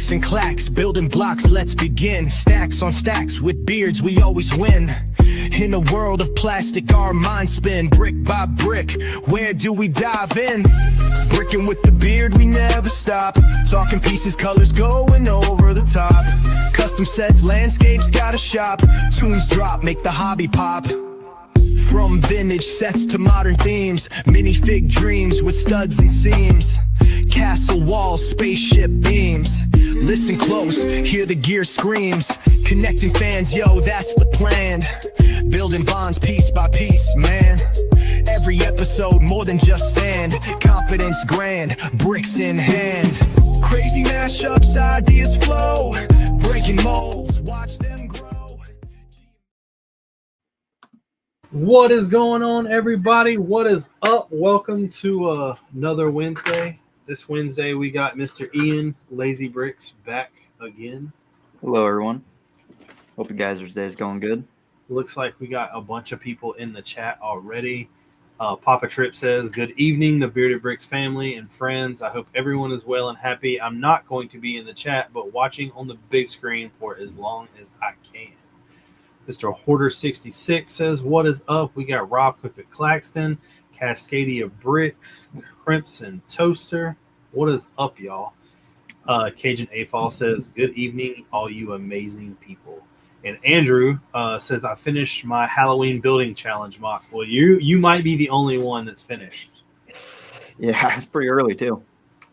bricks and clacks, building blocks, let's begin. Stacks on stacks, with beards we always win. In a world of plastic, our minds spin. Brick by brick, where do we dive in? Brickin' with the beard, we never stop. Talking pieces, colors going over the top. Custom sets, landscapes, got a shop. Tunes drop, make the hobby pop. From vintage sets to modern themes, minifig dreams with studs and seams. Castle walls, spaceship beams. Listen close, hear the gear screams. Connecting fans, yo, that's the plan. Building bonds piece by piece, man. Every episode more than just sand. Confidence grand, bricks in hand. Crazy mashups, ideas flow. Breaking molds, watch them grow. What is going on, everybody? What is up? Welcome to another Wednesday. This Wednesday we got Mr. Ian Lazy Bricks back again. Hello, everyone. Hope you guys' day is going good. Looks like we got a bunch of people in the chat already. Papa Trip says, good evening, the Bearded Bricks family and friends. I hope everyone is well and happy. I'm not going to be in the chat, but watching on the big screen for as long as I can. Mr. Hoarder66 says, what is up? We got Rob Cook at Claxton, Cascadia Bricks, Crimson Toaster. What is up, y'all? Cajun AFall says, good evening, all you amazing people. And Andrew says, I finished my Halloween building challenge mock. Well, you might be the only one that's finished. Yeah, it's pretty early, too.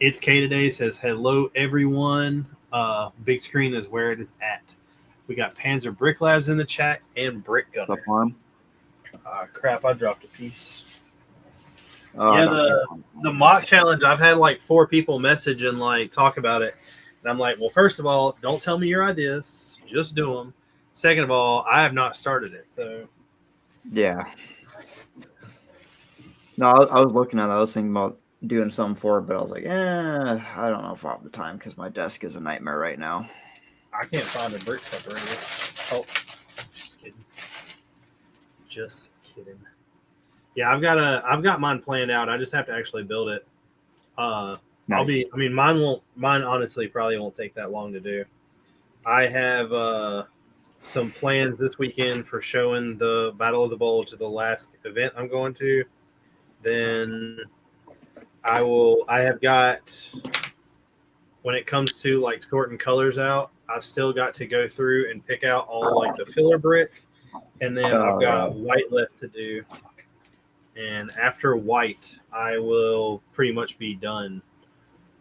It's K today, says, hello, everyone. Big screen is where it is at. We got Panzer Brick Labs in the chat and Brick Gunner. What's up, Arm? Crap, I dropped a piece. The mock challenge, I've had like 4 people message and like talk about it. And I'm like, well, first of all, don't tell me your ideas. Just do them. Second of all, I have not started it. So, yeah. No, I was looking at it. I was thinking about doing something for it, but I was like, I don't know if I have the time because my desk is a nightmare right now. I can't find a brick separator. Oh, just kidding. Just kidding. Yeah, I've got mine planned out. I just have to actually build it. Nice. Mine honestly probably won't take that long to do. I have some plans this weekend for showing the Battle of the Bulge, the last event I'm going to. Then I have got, when it comes to like sorting colors out, I've still got to go through and pick out all like the filler brick, and then I've got white left to do. And after white, I will pretty much be done.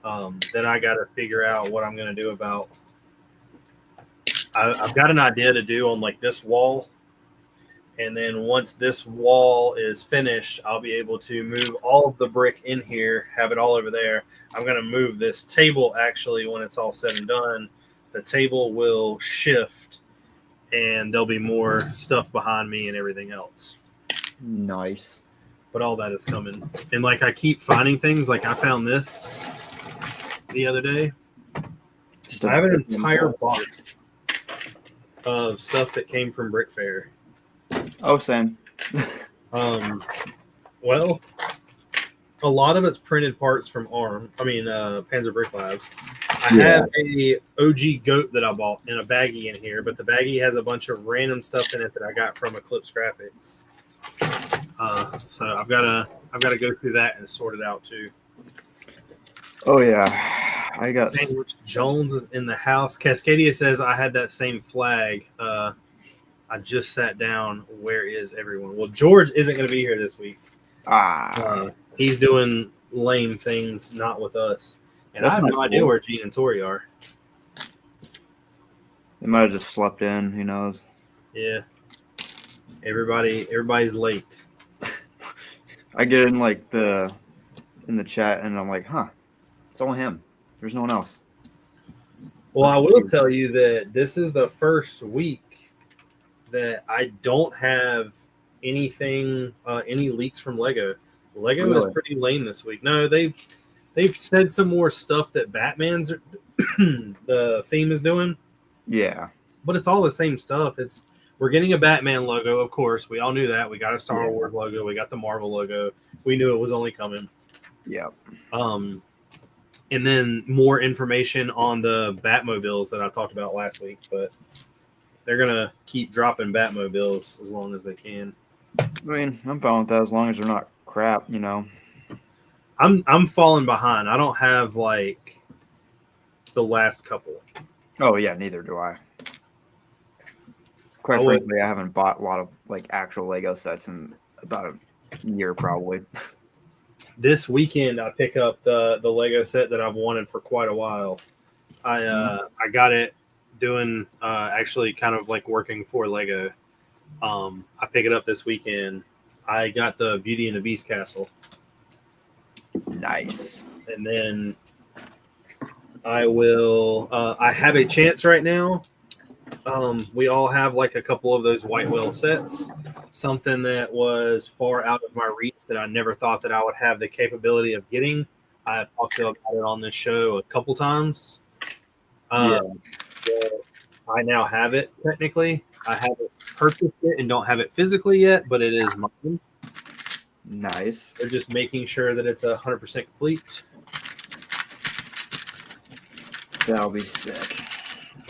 Then I got to figure out what I'm going to do about. I've got an idea to do on like this wall, and then once this wall is finished, I'll be able to move all of the brick in here, have it all over there. I'm going to move this table actually when it's all said and done. The table will shift, and there'll be more stuff behind me and everything else. Nice. But all that is coming. And like I keep finding things. Like I found this the other day. I have an entire box of stuff that came from Brick Fair. Oh, same. Well, a lot of it's printed parts from Panzer Brick Labs. I have a OG goat that I bought in a baggie in here, but the baggie has a bunch of random stuff in it that I got from Eclipse Graphics. So I've got to go through that and sort it out too. Oh yeah, I got. Sandwich Jones is in the house. Cascadia says I had that same flag. I just sat down. Where is everyone? Well, George isn't going to be here this week. He's doing lame things, not with us. And I have no idea where Gene and Tori are. They might have just slept in. Who knows? Yeah. Everybody's late. I get in like in the chat and I'm like, it's only him. There's no one else. Well, I will tell you that this is the first week that I don't have anything, any leaks from Lego. Lego Really? is pretty lame this week. No, they've said some more stuff that Batman's the theme is doing. Yeah, but it's all the same stuff. We're getting a Batman logo, of course. We all knew that. We got a Star Wars logo. We got the Marvel logo. We knew it was only coming. Yeah. and then more information on the Batmobiles that I talked about last week. But they're gonna keep dropping Batmobiles as long as they can. I mean, I'm fine with that as long as they're not crap, you know. I'm falling behind. I don't have like the last couple. Oh yeah, neither do I. Quite frankly, I haven't bought a lot of like actual Lego sets in about a year probably. This weekend I pick up the Lego set that I've wanted for quite a while. I got it doing actually kind of like working for Lego. I pick it up this weekend. I got the Beauty and the Beast castle. Nice. And then I will I have a chance right now. We all have like a couple of those white whale sets. Something that was far out of my reach that I never thought that I would have the capability of getting. I talked about it on this show a couple times. Yeah. I now have it technically. I haven't purchased it and don't have it physically yet, but it is mine. Nice. They're just making sure that it's 100% complete. That'll be sick.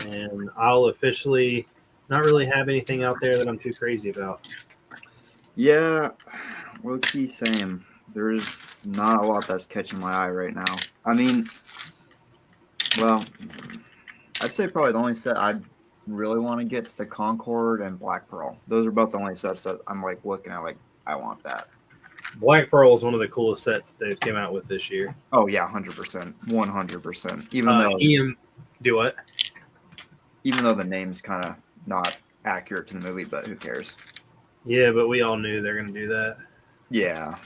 And I'll officially not really have anything out there that I'm too crazy about. Yeah, low key same. There's not a lot that's catching my eye right now. I mean, well, I'd say probably the only set I'd really want to get is the Concord and Black Pearl. Those are about the only sets that I'm like looking at like I want that. Black Pearl is one of the coolest sets they've came out with this year. Oh yeah, 100%, 100%. Even though the name's kind of not accurate to the movie, but who cares? Yeah, but we all knew they're going to do that. Yeah.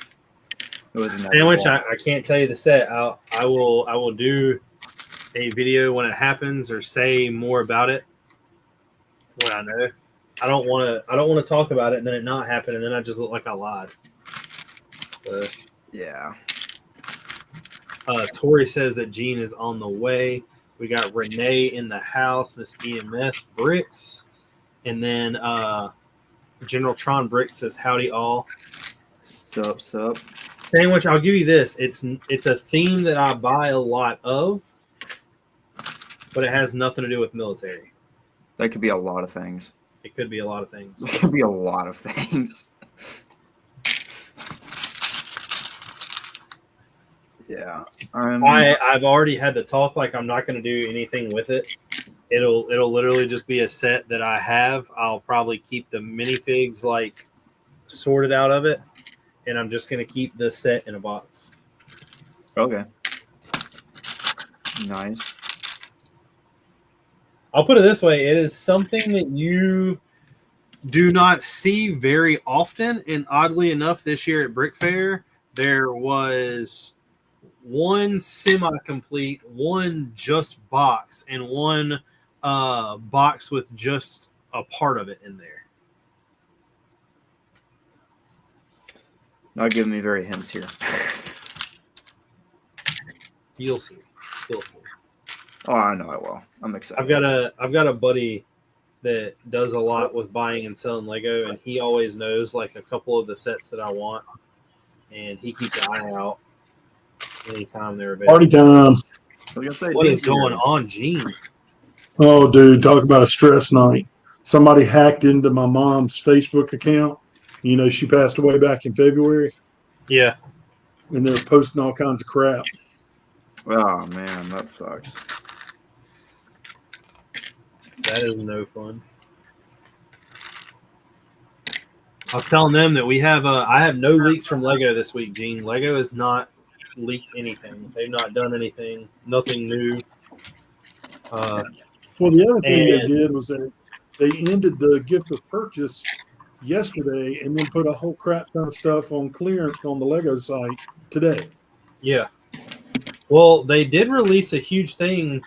It was Sandwich. I can't tell you the set. I will do a video when it happens or say more about it when I know. I don't want to talk about it and then it not happen and then I just look like I lied. Yeah. Tori says that Gene is on the way. We got Renee in the house, Miss EMS, Brix, and then General Tron Brix says howdy all. Sup. Sandwich, I'll give you this. It's a theme that I buy a lot of, but it has nothing to do with military. That could be a lot of things. It could be a lot of things. It could be a lot of things. Yeah. I've already had to talk like I'm not going to do anything with it. It'll literally just be a set that I have. I'll probably keep the minifigs like sorted out of it, and I'm just going to keep the set in a box. Okay. Nice. I'll put it this way. It is something that you do not see very often, and oddly enough, this year at Brick Fair, there was one semi-complete, one just box, and one box with just a part of it in there. Not giving me very hints here. You'll see. Oh, I know I will. I'm excited. I've got a buddy that does a lot with buying and selling Lego, and he always knows like a couple of the sets that I want, and he keeps an eye out anytime they're available. Party time. What is going on, Gene? Oh, dude, talk about a stress night. Somebody hacked into my mom's Facebook account. You know, she passed away back in February. Yeah. And they're posting all kinds of crap. Oh, man, that sucks. That is no fun. I was telling them that we have I have no leaks from Lego this week, Gene. Lego has not leaked anything. They've not done anything. Nothing new. Well, the other thing they did was that they ended the gift of purchase yesterday and then put a whole crap ton of stuff on clearance on the Lego site today. Yeah. Well, they did release a huge thing.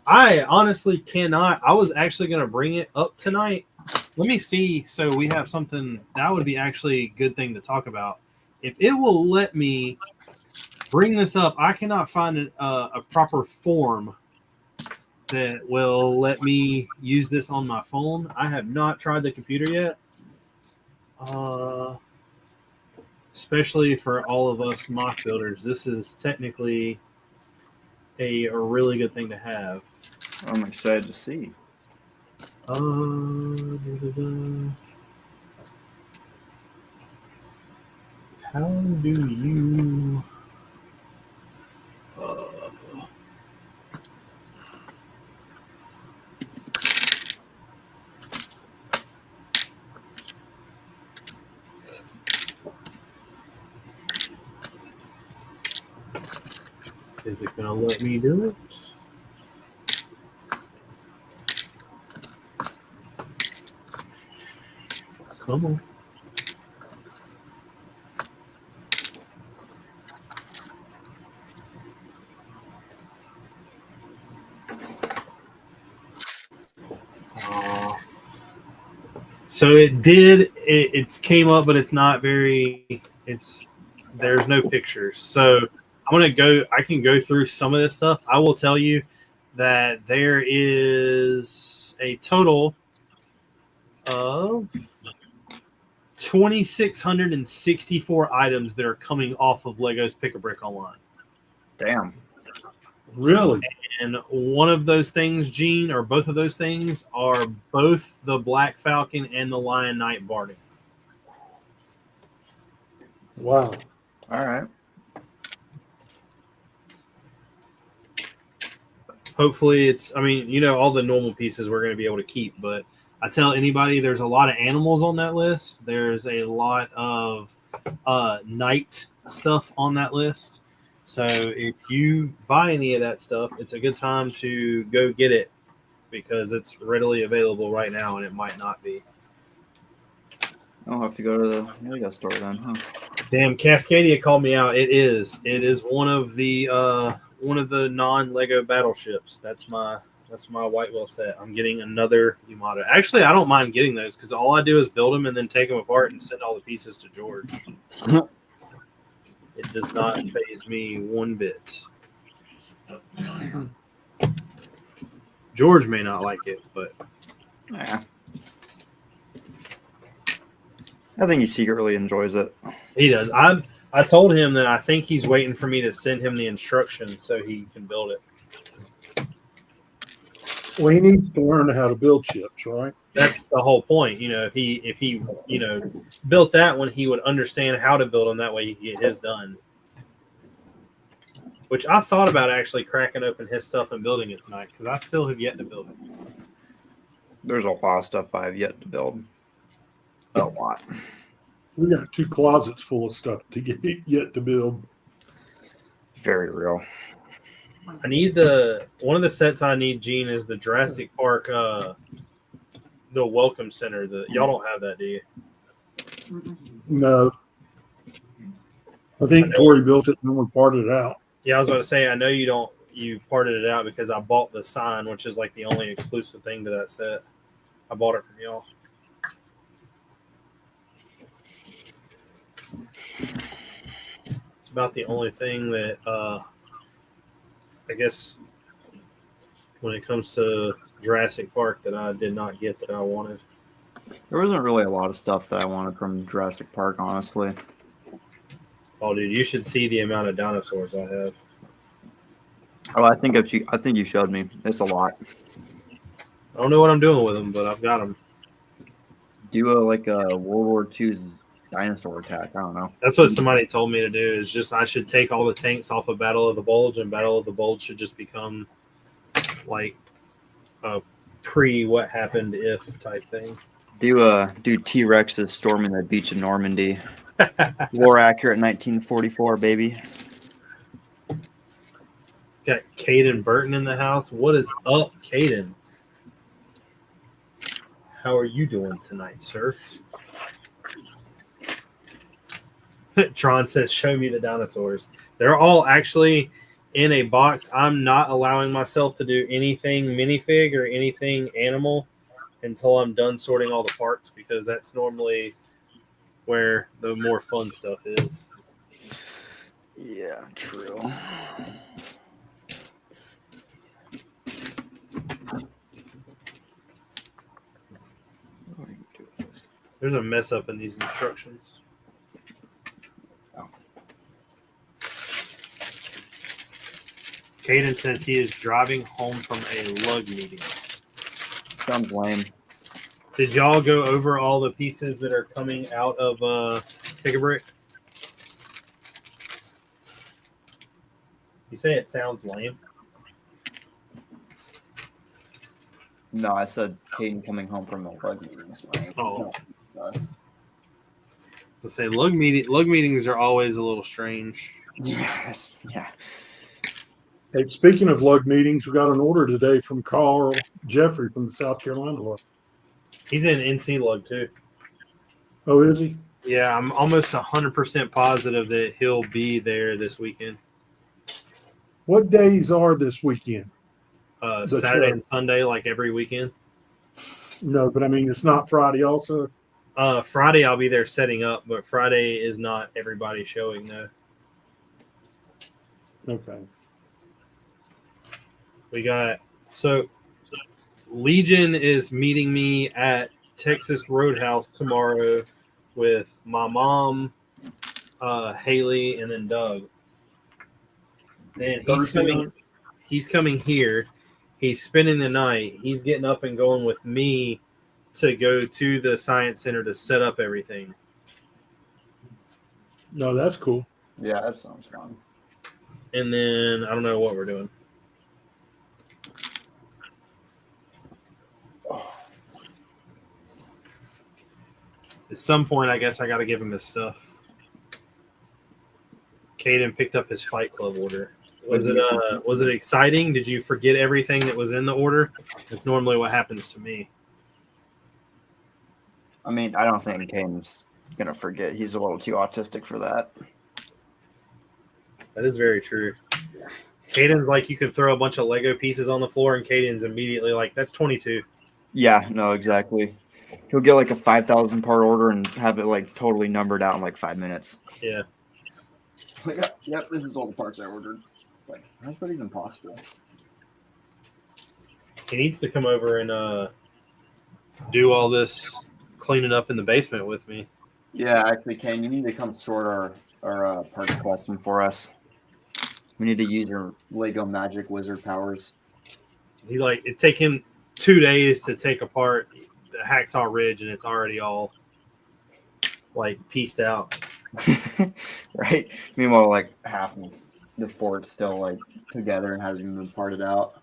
I honestly cannot. I was actually going to bring it up tonight. Let me see. So we have something that would be actually a good thing to talk about. If it will let me bring this up, I cannot find a proper form that will let me use this on my phone. I have not tried the computer yet. Especially for all of us mock builders. This is technically a really good thing to have. I'm excited to see. How do you? Is it gonna let me do it? Come on. So it did. It's came up, but it's not very. It's there's no pictures. So I'm gonna go. I can go through some of this stuff. I will tell you that there is a total of 2,664 items that are coming off of Lego's Pick a Brick Online. Damn. Really? And one of those things, Gene, or both of those things, are both the Black Falcon and the Lion Knight Barding. Wow. All right. Hopefully it's, I mean, all the normal pieces we're going to be able to keep, but I tell anybody there's a lot of animals on that list. There's a lot of night stuff on that list. So if you buy any of that stuff, it's a good time to go get it because it's readily available right now and it might not be. I'll have to go to the Lego store then, huh? Damn, Cascadia called me out. It is one of the non-Lego battleships. That's my White Whale set. I'm getting another Yamato. Actually, I don't mind getting those because all I do is build them and then take them apart and send all the pieces to George. It does not faze me one bit. George may not like it, but Yeah. I think he secretly enjoys it. he does. I told him that I think he's waiting for me to send him the instructions so he can build it. Well, he needs to learn how to build ships, right? That's the whole point. If he built that one, he would understand how to build them. That way he could get his done. Which I thought about actually cracking open his stuff and building it tonight because I still have yet to build it. There's a lot of stuff I have yet to build. A lot. We got 2 closets full of stuff to get yet to build. Very real. I need one of the sets I need, Gene, is the Jurassic Park, the Welcome Center. Y'all don't have that, do you? No. I think Tori built it and then we parted it out. Yeah, I was going to say, I know you don't. You parted it out because I bought the sign, which is like the only exclusive thing to that set. I bought it from y'all. It's about the only thing that I guess when it comes to Jurassic Park that I did not get that I wanted. There wasn't really a lot of stuff that I wanted from Jurassic Park, honestly. Oh, dude, you should see the amount of dinosaurs I have. Oh, I think you showed me. It's a lot. I don't know what I'm doing with them, but I've got them. Do like a World War II's dinosaur attack. I don't know. That's what somebody told me to do. Is just I should take all the tanks off of Battle of the Bulge, and Battle of the Bulge should just become like a what happened if type thing. Do T-Rexes storming the beach in Normandy. War accurate 1944, baby. Got Caden Burton in the house. What is up, Caden? How are you doing tonight, sir? Tron says, show me the dinosaurs. They're all actually in a box. I'm not allowing myself to do anything minifig or anything animal until I'm done sorting all the parts because that's normally where the more fun stuff is. Yeah, true. There's a mess up in these instructions. Caden says he is driving home from a lug meeting. Sounds lame. Did y'all go over all the pieces that are coming out of Pick a Brick? You say it sounds lame? No, I said Caden coming home from the lug meetings. Lame. Oh. Us. To say lug meetings are always a little strange. Yes. Yeah. Hey, speaking of lug meetings, we got an order today from Carl Jeffrey from the South Carolina lug. He's in NC lug too. Oh, is he? Yeah, I'm almost 100% positive that he'll be there this weekend. What days are this weekend? Saturday show. and Sunday, like every weekend. No, but I mean, it's not Friday also. Friday I'll be there setting up, but Friday is not everybody showing though. Okay. We got so Legion is meeting me at Texas Roadhouse tomorrow with my mom, Haley, and then Doug. And he's coming here. He's spending the night. He's getting up and going with me to go to the Science Center to set up everything. No, that's cool. Yeah, that sounds fun. And then I don't know what we're doing. At some point, I guess I got to give him his stuff. Caden picked up his Fight Club order. Was it exciting? Did you forget everything that was in the order? That's normally what happens to me. I mean, I don't think Caden's gonna forget. He's a little too autistic for that. That is very true. Caden's like, you could throw a bunch of Lego pieces on the floor, and Caden's immediately like, that's 22. Yeah, no, exactly. He'll get like a 5,000 part order and have it like totally numbered out in like 5 minutes. Yeah. Like, yep, this is all the parts I ordered. Like, how's that even possible? He needs to come over and do all this cleaning up in the basement with me. Yeah, actually, Ken, you need to come sort our parts collection for us. We need to use your Lego Magic Wizard powers. It'd take him 2 days to take apart the Hacksaw Ridge, and it's already all like pieced out. Right? Meanwhile, like half of the fort's still like together and hasn't even been parted out.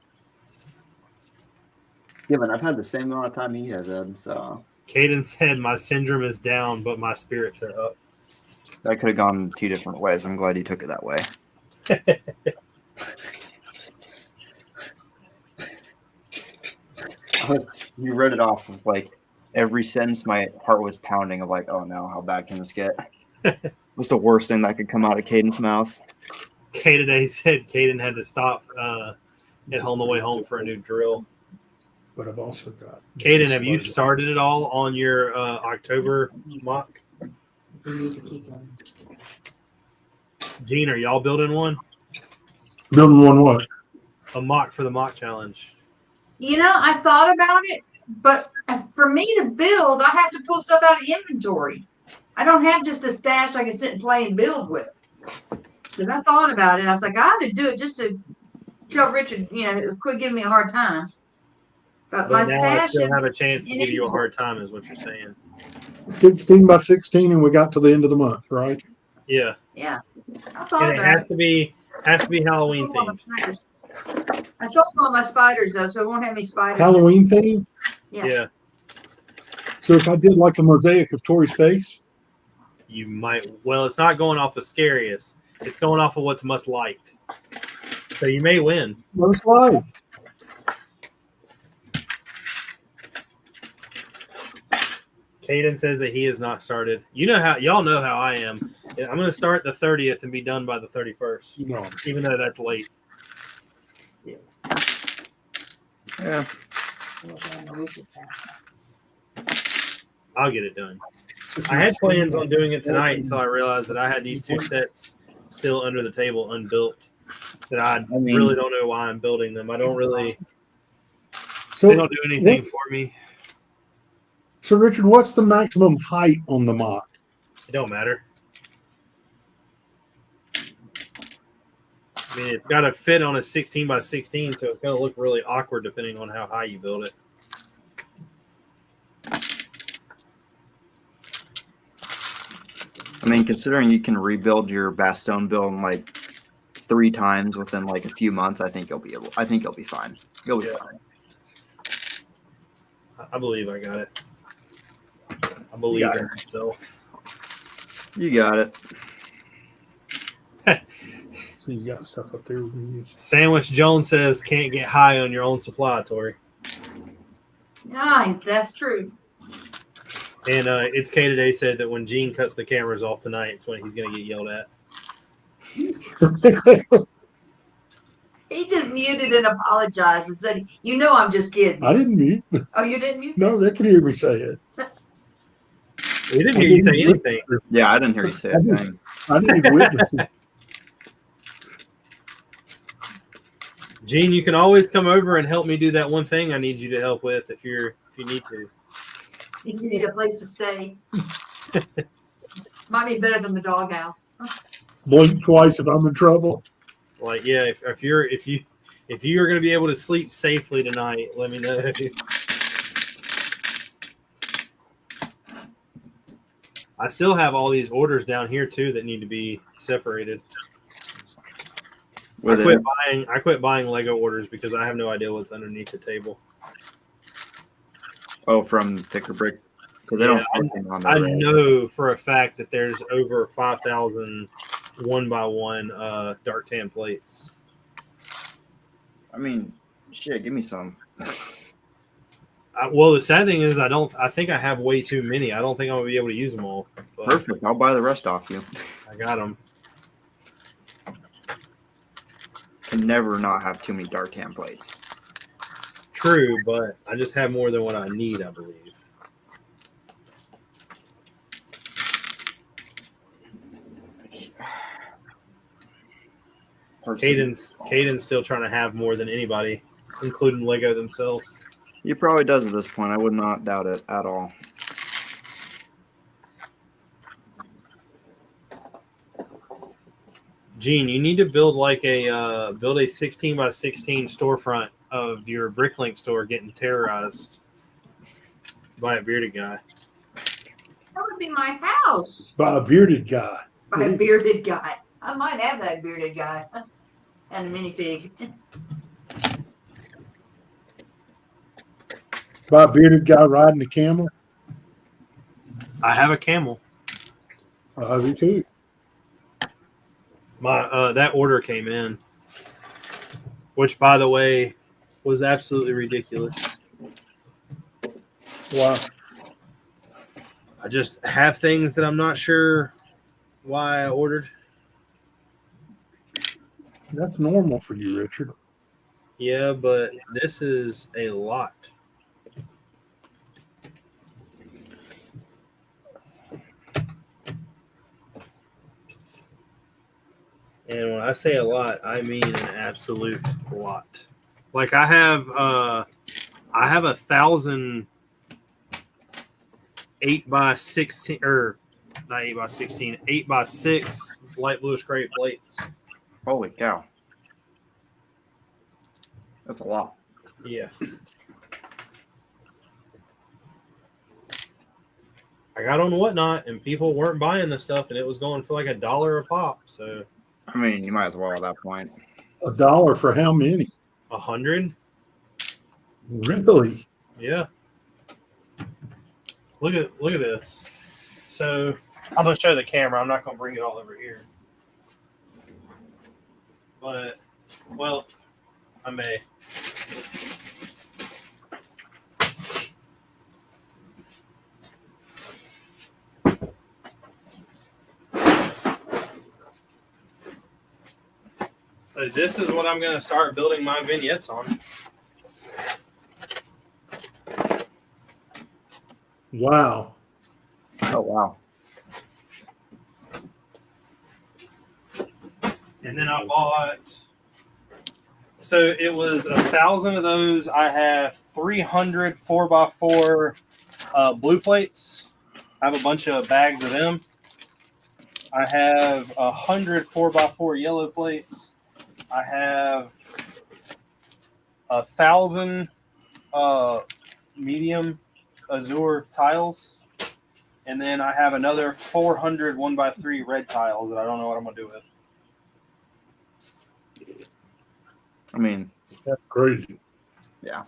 Yeah, but I've had the same amount of time he has had, so. Caden said my syndrome is down, but my spirits are up. That could have gone 2 different ways. I'm glad he took it that way. You read it off with like every sentence. My heart was pounding of like, oh no, how bad can this get? What's the worst thing that could come out of Caden's mouth? Today said Caden had to stop at On the Way Home for a new drill. But I've also got. Caden, have you started it all on your October mock? Gene, are y'all building one? Building one what? A mock for the mock challenge. You know, I thought about it, but for me to build, I have to pull stuff out of inventory. I don't have just a stash I can sit and play and build with. Because I thought about it. I was like, I have to do it just to tell Richard, quit giving me a hard time. But my now I stash still is have a chance to give you a hard time, is what you're saying. 16 by 16, and we got to the end of the month, right? Yeah. Yeah. I thought And it about has to be Halloween themed. I sold all my spiders though, so it won't have any spiders. Halloween theme? Yeah. So if I did like a mosaic of Tori's face? You might. Well, it's not going off of scariest. It's going off of what's most liked. So you may win. Most liked. Caden says that he has not started. Y'all know how I am. I'm going to start the 30th and be done by the 31st. No. Even though that's late. Yeah. I'll get it done. I had plans on doing it tonight until I realized that I had these 2 sets still under the table unbuilt. That I really don't know why I'm building them. I don't really. They don't do anything for me. So, Richard, what's the maximum height on the mock? It don't matter. mean, it's got to fit on a 16 by 16, so it's going to look really awkward depending on how high you build it. I mean, considering you can rebuild your Bastogne build in like 3 times within like a few months, I think you'll be fine. You'll be fine. I believe I got it. I believe in myself. You got it. So you got stuff up there we can use. Sandwich Jones says, can't get high on your own supply, Tori. Yeah, that's true. And It's K Today said that when Gene cuts the cameras off tonight, it's when he's going to get yelled at. He just muted and apologized and said, "You know, I'm just kidding." I didn't mute. Oh, you didn't mute? No, they could hear me say it. He didn't hear you say anything. Yeah, I didn't hear you say a thing. I didn't even witness it. Gene, you can always come over and help me do that one thing I need you to help with if you need to. You need a place to stay. Might be better than the doghouse. Blink twice if I'm in trouble. Like, yeah, if you are going to be able to sleep safely tonight, let me know. I still have all these orders down here too that need to be separated. I quit buying Lego orders because I have no idea what's underneath the table. Oh, from Thicker Brick. Because they don't have anything on there. I know for a fact that there's over 5,000 1x1 dark tan plates. I mean, shit, give me some. Well, the sad thing is I think I have way too many. I don't think I'm going to be able to use them all. Perfect. I'll buy the rest off you. I got them. Can never not have too many dark tan plates. True, but I just have more than what I need, I believe. Caden's still trying to have more than anybody, including Lego themselves. He probably does at this point. I would not doubt it at all. Gene, you need to build like a 16 by 16 storefront of your Bricklink store getting terrorized by a bearded guy. That would be my house. By a bearded guy. By a bearded guy. I might have that bearded guy. And a mini pig. By a bearded guy riding a camel. I have a camel. I do too. My that order came in, which, by the way, was absolutely ridiculous. Wow. I just have things that I'm not sure why I ordered. That's normal for you, Richard. Yeah, but this is a lot. And when I say a lot, I mean an absolute lot. Like I have 1,000 8x16 or not 8x16, 8x6 light bluish gray plates. Holy cow. That's a lot. Yeah. I got on Whatnot and people weren't buying this stuff and it was going for like $1 a pop. So I mean, you might as well at that point. $1 for how many? 100. Really? Yeah. Look at this. So I'm gonna show the camera. I'm not gonna bring it all over here. But well, I may. So this is what I'm gonna start building my vignettes on. Wow. Oh, wow. And then I bought, so it was 1,000 of those. I have 300 4x4 blue plates. I have a bunch of bags of them. I have 100 4x4 yellow plates. I have 1,000 medium azure tiles, and then I have another 400 1x3 red tiles that I don't know what I'm gonna do with. I mean, That's crazy. yeah.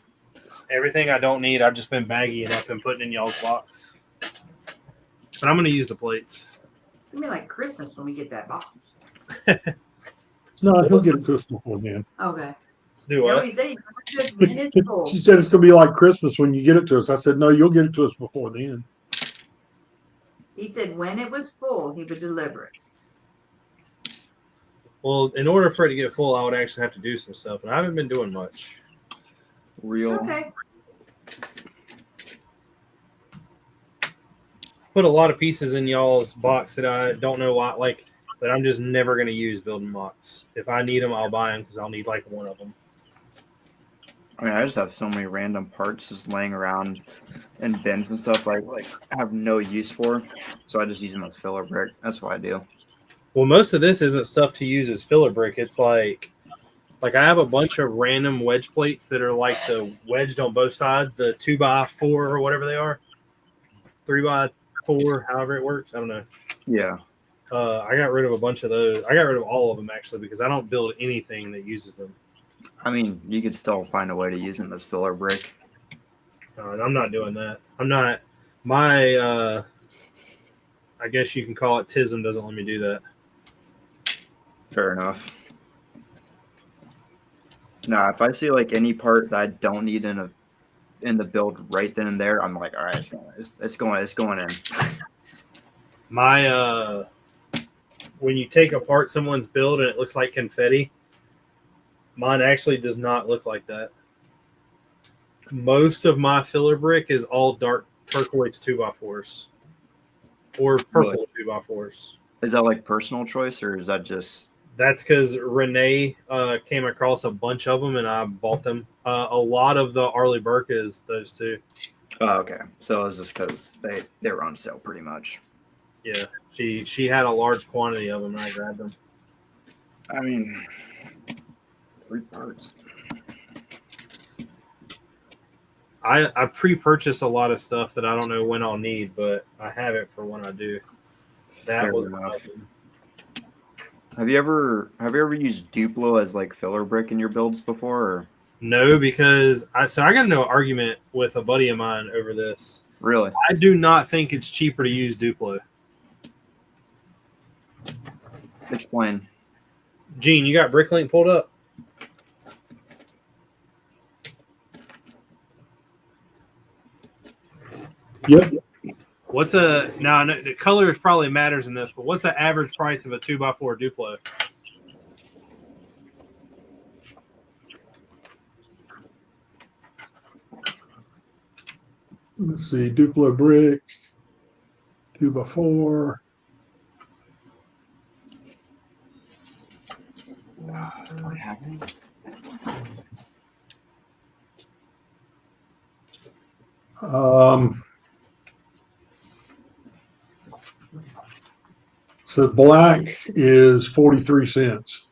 Everything I don't need, I've just been bagging it up and putting in y'all's box. But I'm gonna use the plates. It's gonna be like Christmas when we get that box. No, he'll get it to us before then. Okay. Do No, what? he said he's gonna do it when it's full. She said it's going to be like Christmas when you get it to us. I said, no, you'll get it to us before then. He said when it was full, he would deliver it. Well, in order for it to get full, I would actually have to do some stuff, and I haven't been doing much. Real. Okay. Put a lot of pieces in y'all's box that I don't know why, like, that I'm just never going to use building box. If I need them, I'll buy them because I'll need like one of them. I mean, I just have so many random parts just laying around in bins and stuff like I have no use for. So I just use them as filler brick. That's what I do. Well, most of this isn't stuff to use as filler brick. It's like I have a bunch of random wedge plates that are like the wedged on both sides, the 2x4 or whatever they are, 3x4, however it works. I don't know. Yeah. I got rid of a bunch of those. I got rid of all of them actually because I don't build anything that uses them. I mean, you could still find a way to use them as filler brick. And I'm not doing that. I'm not. My, I guess you can call it TISM doesn't let me do that. Fair enough. Nah, if I see like any part that I don't need in the build right then and there, I'm like, all right, it's going in. My when you take apart someone's build and it looks like confetti, mine actually does not look like that. Most of my filler brick is all dark turquoise 2x4s or purple 2x4s. Is that like personal choice or is that just? That's because Renee came across a bunch of them and I bought them. A lot of the Arleigh Burke is those two. Oh, okay. So it's just because they were on sale pretty much. Yeah, she had a large quantity of them and I grabbed them. I mean, 3 parts. I pre-purchase a lot of stuff that I don't know when I'll need, but I have it for when I do. That Fair was enough. Have you ever used Duplo as like filler brick in your builds before? Or? No, because I got into an argument with a buddy of mine over this. Really? I do not think it's cheaper to use Duplo. Explain. Gene, you got Bricklink pulled up? Yep. What's now the color probably matters in this, but what's the average price of a 2x4 Duplo? Let's see. Duplo brick, 2x4. Do I have any? So black is 43 cents.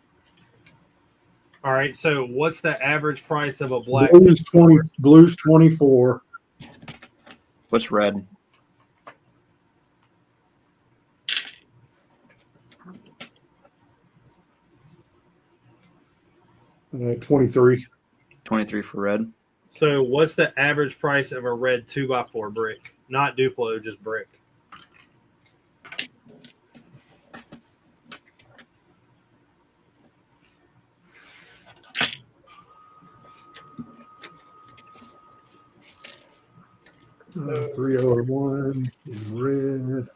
All right, so what's the average price of a black? Blue's 24. What's red? Uh, 23. 23 for red. So what's the average price of a red 2x4 brick? Not Duplo, just brick. Uh, 301 in red.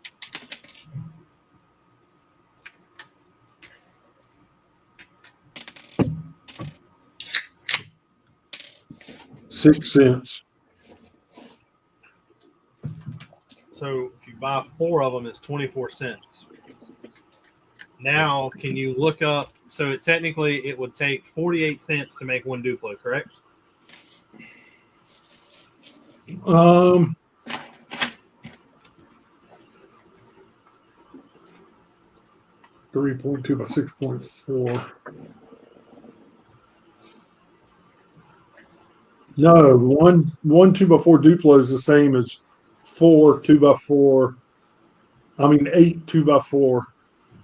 $0.06. So if you buy 4 of them, it's 24 cents. Now, can you look up? So it would take 48 cents to make one Duplo, correct? 3.2 by 6.4. No, one 2x4 Duplo is the same as 4 2x4. I mean 8 2x4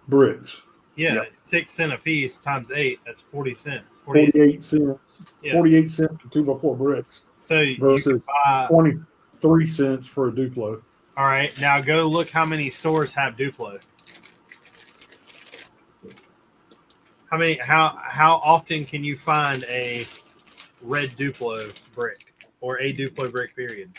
bricks. Yeah, Yep. 6 cents a piece times 8. That's 40 cents. 48 cents. Yeah. 48 cents for 2x4 bricks So you versus can buy. 23 cents for a Duplo. All right, now go look how many stores have Duplo. How often can you find a red Duplo brick or a Duplo brick period?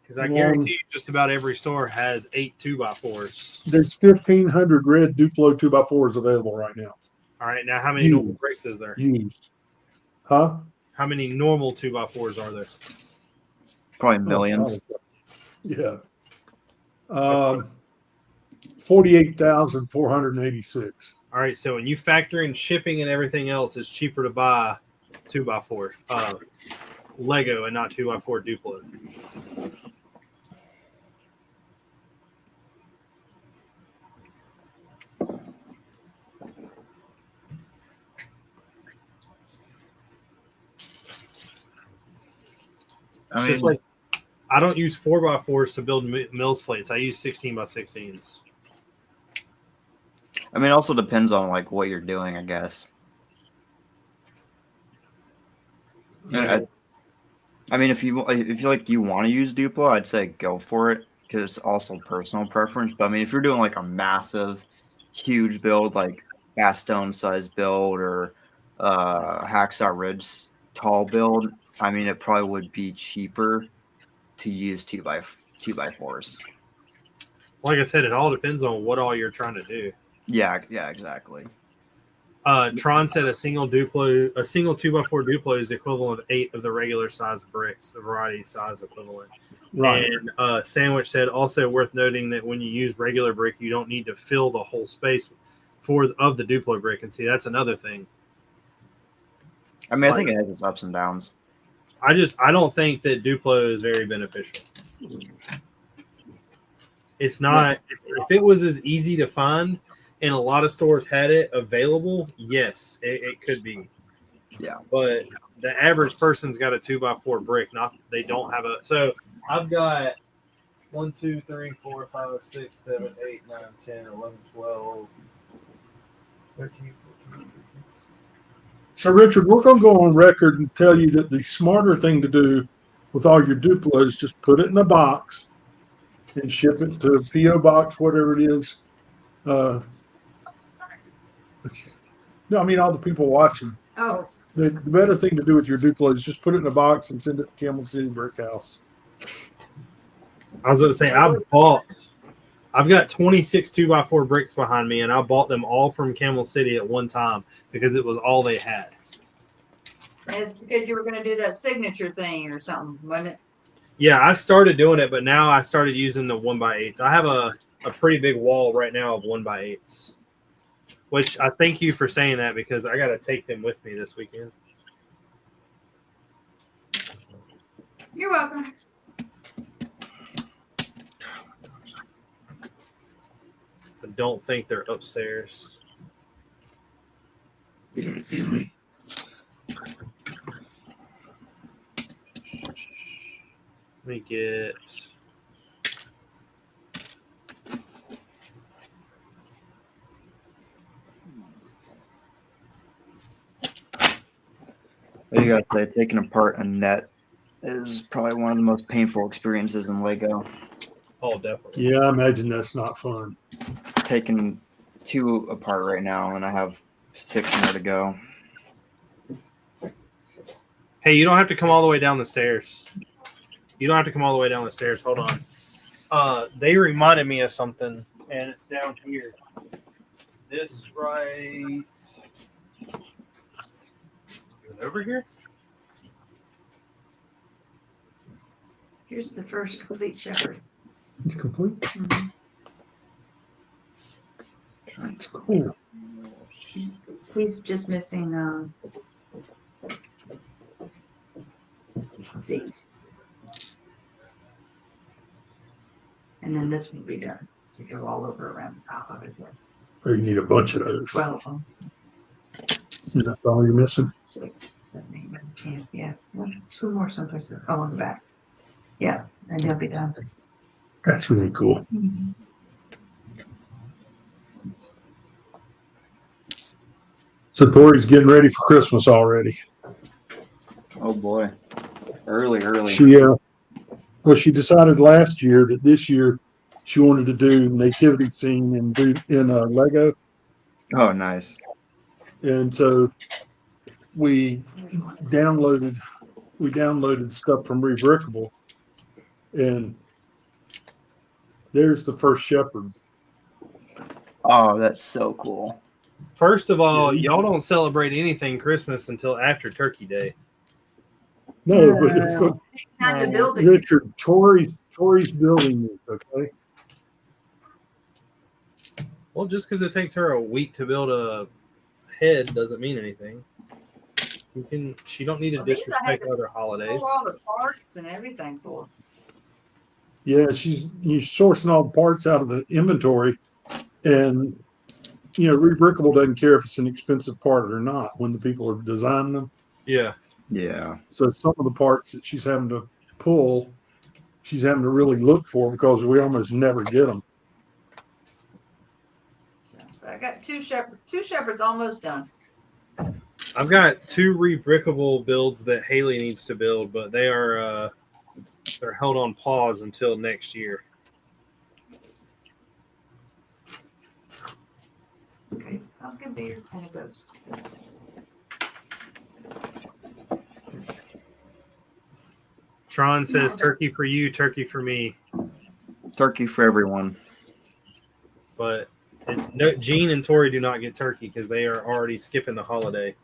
Because I guarantee you just about every store has 8 2x4s. There's 1,500 red Duplo 2x4s available right now. All right, now how many normal bricks is there? Used. Huh? How many normal 2x4s are there? Probably millions. Yeah. 48,486. All right, so when you factor in shipping and everything else, it's cheaper to buy 2x4 Lego and not 2x4 Duplo. I It's mean, just like I don't use 4x4s to build mills plates. I use 16x16s. I mean, it also depends on like what you're doing, I guess. I mean, if you like you want to use Duplo, I'd say go for it because it's also personal preference. But I mean, if you're doing like a massive, huge build like Bastone size build or Hacksaw Ridge tall build, I mean, it probably would be cheaper to use 2x4s. Like I said, it all depends on what all you're trying to do. Yeah, exactly. Tron said a single 2x4 Duplo is the equivalent of 8 of the regular size bricks, the variety size equivalent. Right. And Sandwich said also worth noting that when you use regular brick, you don't need to fill the whole space of the Duplo brick. And see, that's another thing. I mean, I think it has its ups and downs. I don't think that Duplo is very beneficial. It's not. If it was as easy to find and a lot of stores had it available, yes, it could be. Yeah. But the average person's got a 2x4 brick. They don't have a. So I've got 1, 2, 3, 4, 5, 6, 7, 8, 9, 10, 11, 12, 13, 14. So, Richard, we're going to go on record and tell you that the smarter thing to do with all your Duplo is just put it in a box and ship it to P.O. Box, whatever it is. No, I mean, all the people watching. Oh, The better thing to do with your Duplo is just put it in a box and send it to Camel City Brick House. I was going to say, I've got 26 2x4 bricks behind me, and I bought them all from Camel City at one time because it was all they had. it's because you were going to do that signature thing or something, wasn't it? Yeah, I started doing it, but now I started using the 1x8s. I have a pretty big wall right now of 1x8s, which I thank you for saying that because I got to take them with me this weekend. You're welcome. I don't think they're upstairs. Let me get. What do you guys say? Taking apart a net is probably one of the most painful experiences in Lego. Oh, definitely. Yeah, I imagine that's not fun. Taking 2 apart right now, and I have 6 more to go. Hey, you don't have to come all the way down the stairs. Hold on. They reminded me of something, and it's down here. This right. Is it over here? Here's the first complete shepherd. It's complete. Mm-hmm. That's cool. He's just missing these. And then this will be done. So you go all over around the top of his head. Or you need a bunch of those. 12 of them. That's all you're missing. 6, 7, 8, 9, 10. Yeah, 2 more someplace. Oh, on the back. Yeah, and he'll be done. That's really cool. So Tori's getting ready for Christmas already. Oh boy, early. She decided last year that this year she wanted to do nativity scene and do in Lego, Oh, nice. and so we downloaded stuff from Rebrickable, and there's the first shepherd. Oh, that's so cool. First of all, y'all don't celebrate anything Christmas until after Turkey Day. No, but it's going. Time to build it. Richard, Tori's building this, okay? Well, just because it takes her a week to build a head doesn't mean anything. She don't need to disrespect other holidays. Pull all the parts and everything for. Yeah, you're sourcing all the parts out of the inventory, and Rebrickable doesn't care if it's an expensive part or not when the people are designing them. Yeah. Yeah. So some of the parts that she's having to pull, she's having to really look for because we almost never get them. So I got 2 shepherds. 2 shepherds almost done. I've got 2 rebrickable builds that Haley needs to build, but they're held on pause until next year. Okay, pumpkin beard and a ghost. Tron says turkey for you, turkey for me. Turkey for everyone. But no, Gene and Tori do not get turkey because they are already skipping the holiday.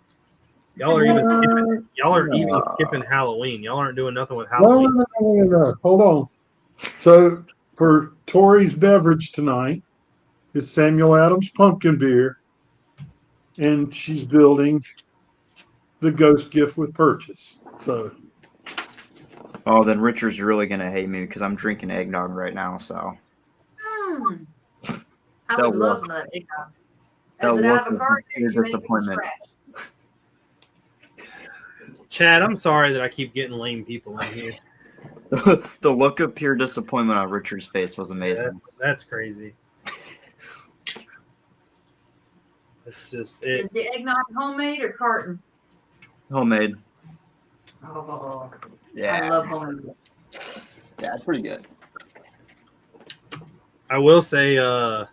Y'all are even skipping Halloween. Y'all aren't doing nothing with Halloween. No. Hold on. So for Tori's beverage tonight is Samuel Adams pumpkin beer, and she's building the ghost gift with purchase. So. Oh, then Richard's really gonna hate me because I'm drinking eggnog right now. So. I would love some of that eggnog. As an avocado, you make disappointment. Chad, I'm sorry that I keep getting lame people in here. The look of pure disappointment on Richard's face was amazing. That's crazy. It's just it. Is the eggnog homemade or carton? Homemade. Oh, Yeah. I love homemade. Yeah, it's pretty good. I will say, I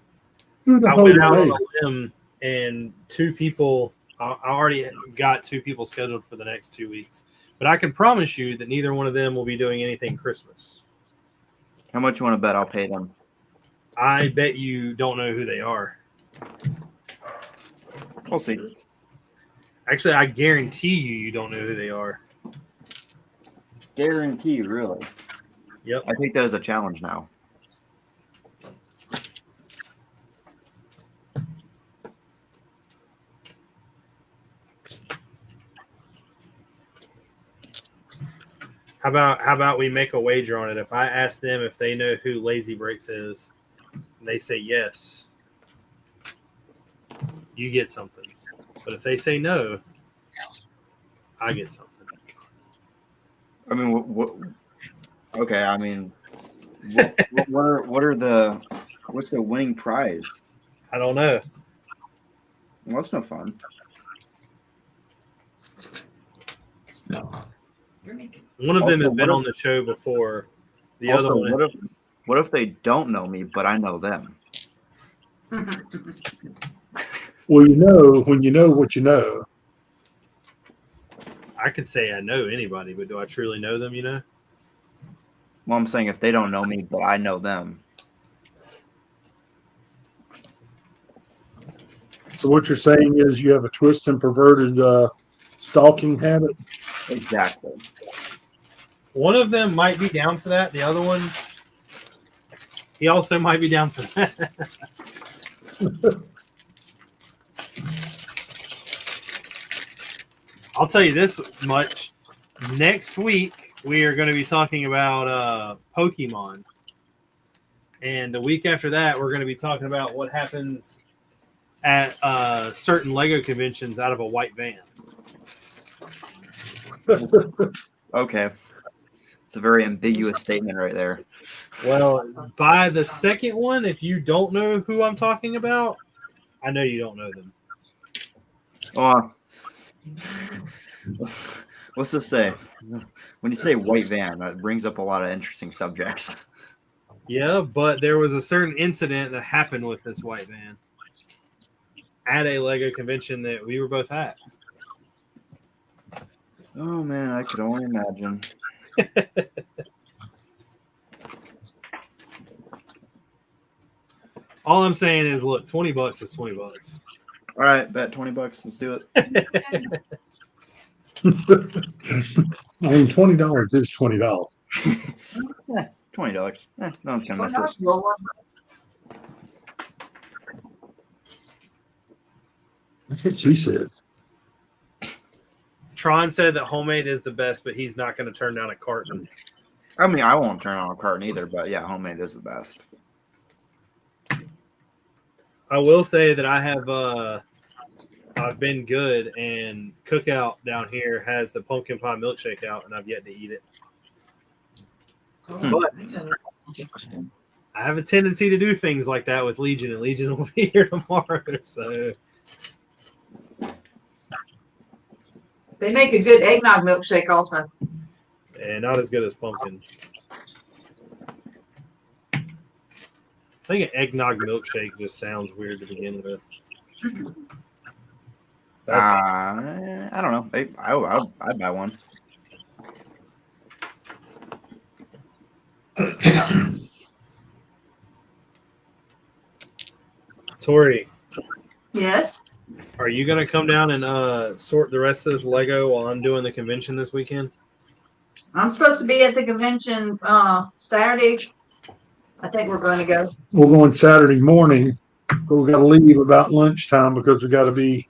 went out on a limb, and 2 people. I already got 2 people scheduled for the next 2 weeks, but I can promise you that neither one of them will be doing anything Christmas. How much you want to bet I'll pay them? I bet you don't know who they are. We'll see. Actually, I guarantee you don't know who they are. Guarantee, really? Yep. I take that as a challenge now. How about we make a wager on it? If I ask them if they know who Lazy Bricks is, and they say yes, you get something. But if they say no, I get something. I mean, what okay. I mean, what's the winning prize? I don't know. Well, that's no fun. No. One of them has been on the show before. The other one. What if they don't know me, but I know them? Well, when you know what you know. I could say I know anybody, but do I truly know them? Well, I'm saying if they don't know me, but I know them. So what you're saying is you have a twist and perverted stalking habit? Exactly. One of them might be down for that. The other one, he also might be down for that. I'll tell you this much. Next week, we are going to be talking about Pokemon. And the week after that, we're going to be talking about what happens at certain Lego conventions out of a white van. Okay. It's a very ambiguous statement right there. Well, by the second one, if you don't know who I'm talking about, I know you don't know them. Oh, what's this say? When you say white van, that brings up a lot of interesting subjects. Yeah, but there was a certain incident that happened with this white van at a Lego convention that we were both at. Oh man, I could only imagine. All I'm saying is, look, $20 is $20. All right, bet $20. Let's do it. I mean, $20 is $20. $20. No one's gonna miss it. That's what she said. Tron said that homemade is the best, but he's not going to turn down a carton. I mean, I won't turn on a carton either, but yeah, homemade is the best. I will say that I've been good, and Cookout down here has the pumpkin pie milkshake out, and I've yet to eat it. But I have a tendency to do things like that with Legion, and Legion will be here tomorrow. So They make a good eggnog milkshake also. and not as good as pumpkin. I think an eggnog milkshake just sounds weird to begin with. I don't know. I'd buy one. Tori, Yes. are you going to come down and sort the rest of this Lego while I'm doing the convention this weekend? I'm supposed to be at the convention Saturday. I think we're going to go. We're going Saturday morning, but we got to leave about lunchtime because we got to be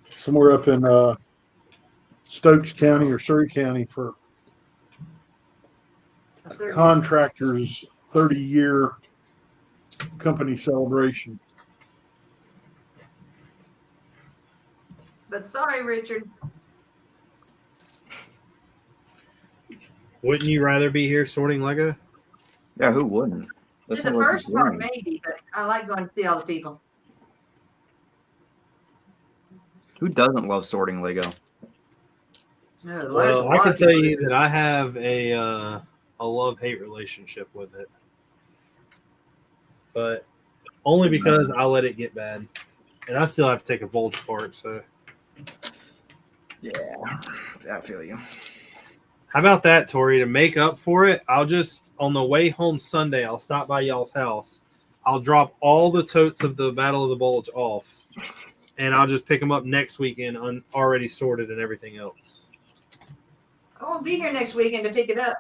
somewhere up in Stokes County or Surrey County for contractors' 30-year company celebration. But sorry, Richard. Wouldn't you rather be here sorting Lego? Yeah, who wouldn't? The That's not what first you're part, doing. maybe, but I like going to see all the people. Who doesn't love sorting Lego? Well, I can tell you that I have a love-hate relationship with it, but only because I let it get bad, and I still have to take a bulge apart. So, Yeah, I feel you. how about that, Tori? To make up for it, I'll just on the way home Sunday, I'll stop by y'all's house. I'll drop all the totes of the Battle of the Bulge off, and I'll just pick them up next weekend, already sorted and everything else. I won't be here next weekend to pick it up.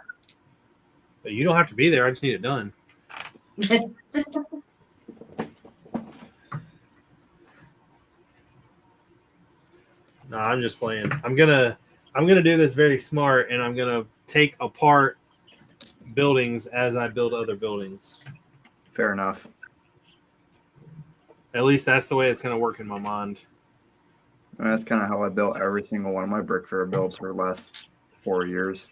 But you don't have to be there. I just need it done. No, I'm just playing. I'm gonna do this very smart, and I'm gonna take apart buildings as I build other buildings. Fair enough. At least that's the way it's gonna work in my mind. And that's kind of how I built every single one of my brick fair builds for the last 4 years.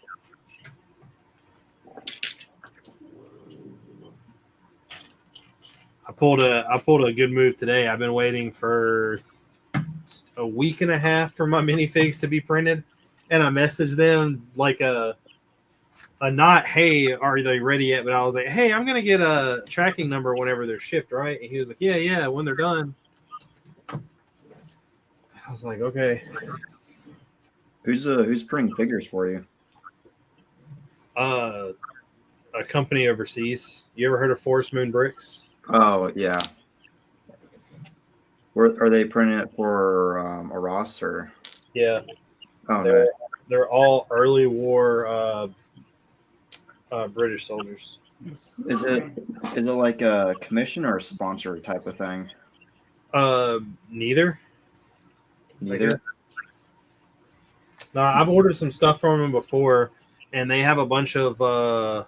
I pulled a good move today. I've been waiting for a week and a half for my minifigs to be printed, and I messaged them like a not, hey, are they ready yet? But I was like, hey, I'm gonna get a tracking number whenever they're shipped, right? And he was like, yeah, when they're done. I was like, okay. Who's printing figures for you? A company overseas. You ever heard of Forest Moon Bricks? Oh yeah. Are they printing it for a Ross or? Yeah. Oh no. They're all early war British soldiers. Is it like a commission or a sponsor type of thing? Neither. Neither. No, I've ordered some stuff from them before, and they have a bunch of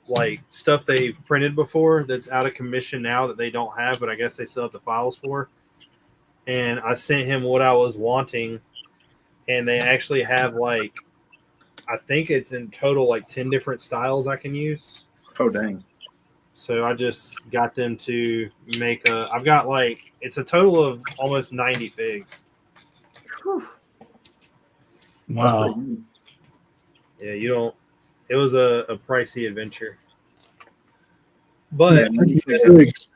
like stuff they've printed before that's out of commission now that they don't have, but I guess they still have the files for. And I sent him what I was wanting, and they actually have like, I think it's in total like 10 different styles I can use. Oh dang. So I just got them to make I've got like, it's a total of almost 90 figs. Wow. Yeah, you don't, it was a pricey adventure. But Yeah, 90 figs. Figs.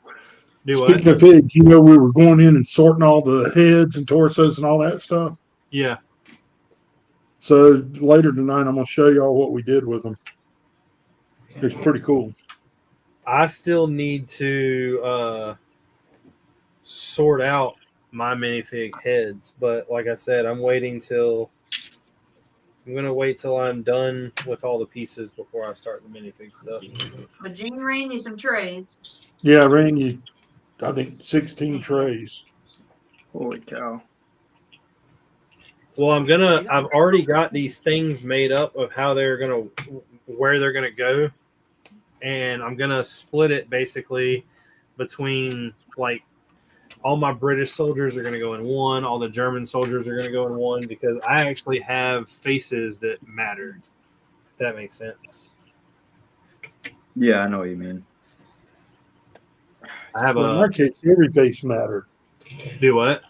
do what? Speaking of figs, you know, we were going in and sorting all the heads and torsos and all that stuff. Yeah. So later tonight, I'm going to show y'all what we did with them. It's pretty cool. I still need to sort out my minifig heads, but like I said, I'm going to wait till I'm done with all the pieces before I start the minifig stuff. But Gene ran you some trays. Yeah, I ran you, I think, 16 trays. Holy cow. Well, I've already got these things made up of how where they're gonna go, and I'm gonna split it basically between like all my British soldiers are gonna go in one, all the German soldiers are gonna go in one, because I actually have faces that matter. If that makes sense. Yeah, I know what you mean. I have In our case, every face mattered. do what?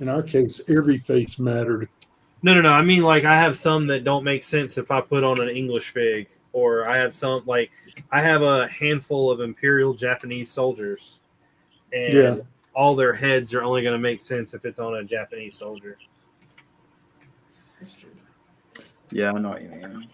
In our case, every face mattered. No. I mean, like, I have some that don't make sense if I put on an English fig, or I have some like I have a handful of Imperial Japanese soldiers, and all their heads are only going to make sense if it's on a Japanese soldier. That's true. Yeah, I know what you mean.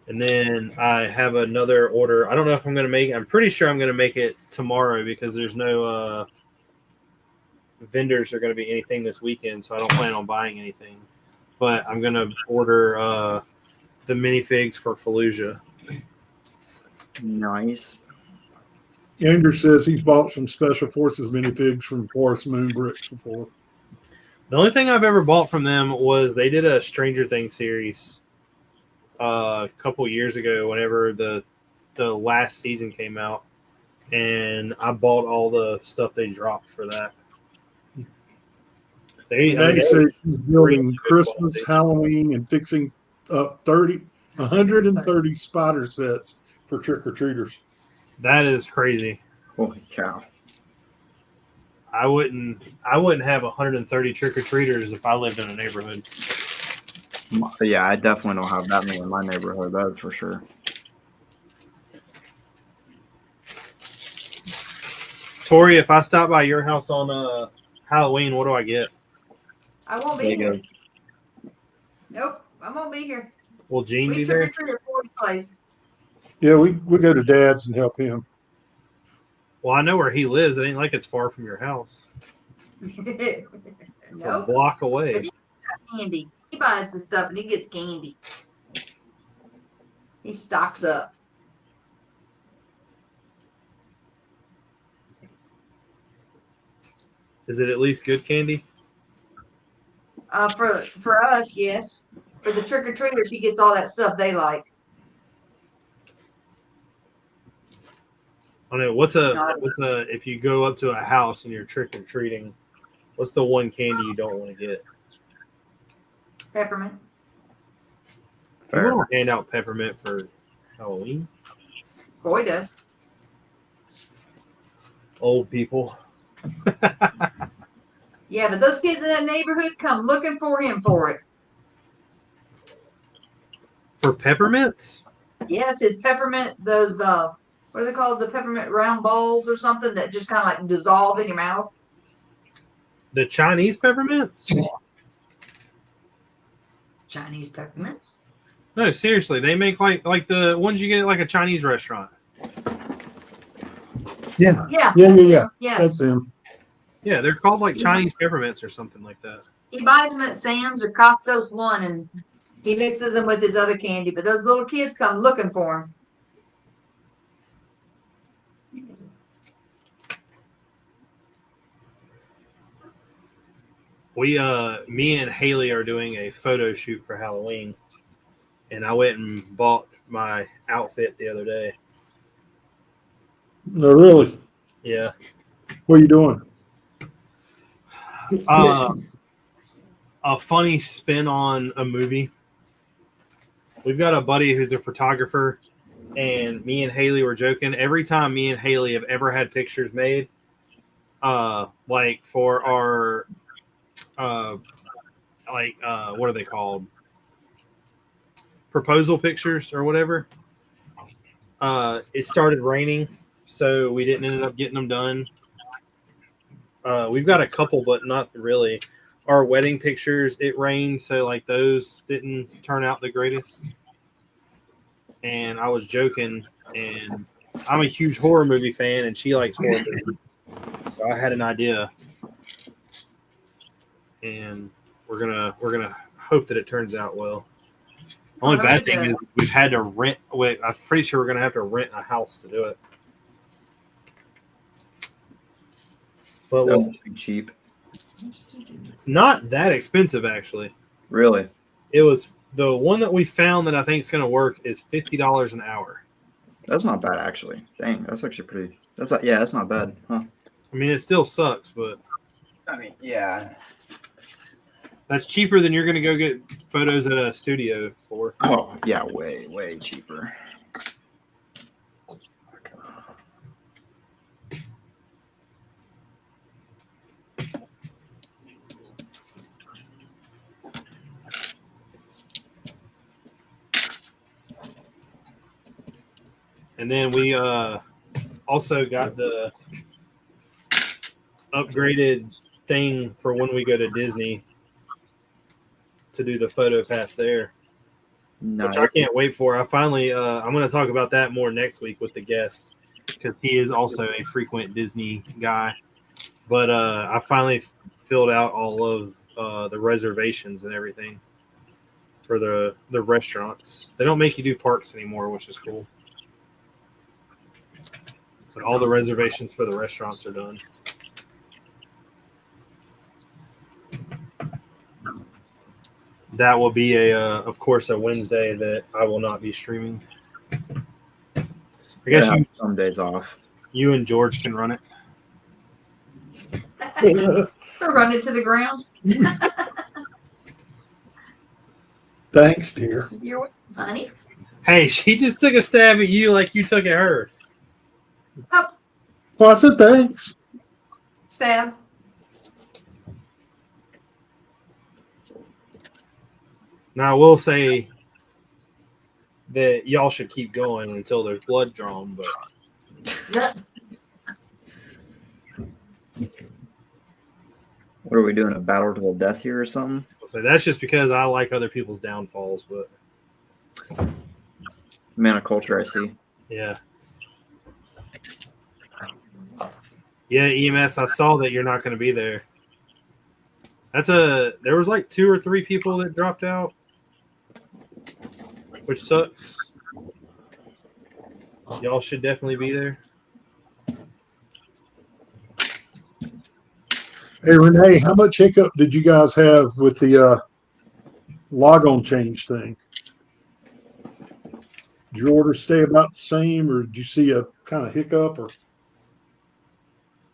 And then I have another order. I don't know if I'm going to make it. I'm pretty sure I'm going to make it tomorrow because there's no vendors are going to be anything this weekend, so I don't plan on buying anything. But I'm going to order the minifigs for Fallujah. Nice. Andrew says he's bought some Special Forces minifigs from Forest Moon Bricks before. The only thing I've ever bought from them was they did a Stranger Things series a couple years ago whenever the last season came out, and I bought all the stuff they dropped for that. They say he's building Christmas, Halloween, and fixing up 130 spider sets for trick-or-treaters. That is crazy. Holy cow. I wouldn't have 130 trick-or-treaters if I lived in a neighborhood. Yeah, I definitely don't have that many in my neighborhood, that's for sure. Tori, if I stop by your house on Halloween, what do I get? I won't be here. Nope, I won't be here. Will Gene We be there? trick or treat at Ford's place. Yeah, we go to Dad's and help him. Well, I know where he lives. It ain't like it's far from your house. It's a Nope. block away. Candy. He buys the stuff and he gets candy. He stocks up. Is it at least good candy? For us, yes. For the trick or treaters, he gets all that stuff they like. I know what's a if you go up to a house and you're trick or treating, what's the one candy you don't want to get? Peppermint. You don't hand out peppermint for Halloween. Boy does. Old people. Yeah, but those kids in that neighborhood come looking for him for it. For peppermints? Yes, his peppermint, those what are they called? The peppermint round balls or something that just kind of like dissolve in your mouth. The Chinese peppermints? Chinese peppermints. No, seriously, they make like the ones you get at like a Chinese restaurant. Yeah. Yeah. Yes. Yes. That's him. Yeah, they're called like Chinese peppermints or something like that. He buys them at Sam's or Costco's one, and he mixes them with his other candy. But those little kids come looking for him. Me and Haley are doing a photo shoot for Halloween, and I went and bought my outfit the other day. No, really. Yeah. What are you doing? A funny spin on a movie. We've got a buddy who's a photographer, and me and Haley were joking. Every time me and Haley have ever had pictures made, like for our, what are they called? Proposal pictures or whatever. It started raining, so we didn't end up getting them done. We've got a couple, but not really. Our wedding pictures, it rained, so like those didn't turn out the greatest. And I was joking, and I'm a huge horror movie fan, and she likes horror movies, so I had an idea, and we're gonna hope that it turns out well. Only bad thing is we've had to rent. Wait, I'm pretty sure we're gonna have to rent a house to do it. But That would be cheap. it's not that expensive, actually. Really? It was the one that we found that I think is going to work is $50 an hour. That's not bad, actually. Dang, that's actually pretty. That's not bad, huh? I mean, it still sucks, but I mean, yeah. that's cheaper than you're going to go get photos at a studio for. Oh, yeah, way cheaper. And then we also got the upgraded thing for when we go to Disney to do the photo pass there, No, which I can't wait for. I finally, I'm going to talk about that more next week with the guest because he is also a frequent Disney guy. But I finally filled out all of the reservations and everything for the restaurants. They don't make you do parks anymore, which is cool. But all the reservations for the restaurants are done. That will be of course, a Wednesday that I will not be streaming. I guess yeah, some days off. you and George can run it. So run it to the ground. Thanks, dear. You're honey. Hey, she just took a stab at you like you took at her. Oh, Well, I said thanks. stab. Now, I will say that y'all should keep going until there's blood drawn, but What are we doing? A battle to the death here or something? so that's just because I like other people's downfalls. But Man of culture, I see. yeah. Yeah, EMS, I saw that you're not going to be there. There was like 2 or 3 people that dropped out, which sucks. Y'all should definitely be there. Hey, Renee, how much hiccup did you guys have with the log-on change thing? Did your order stay about the same, or did you see a kind of hiccup? Or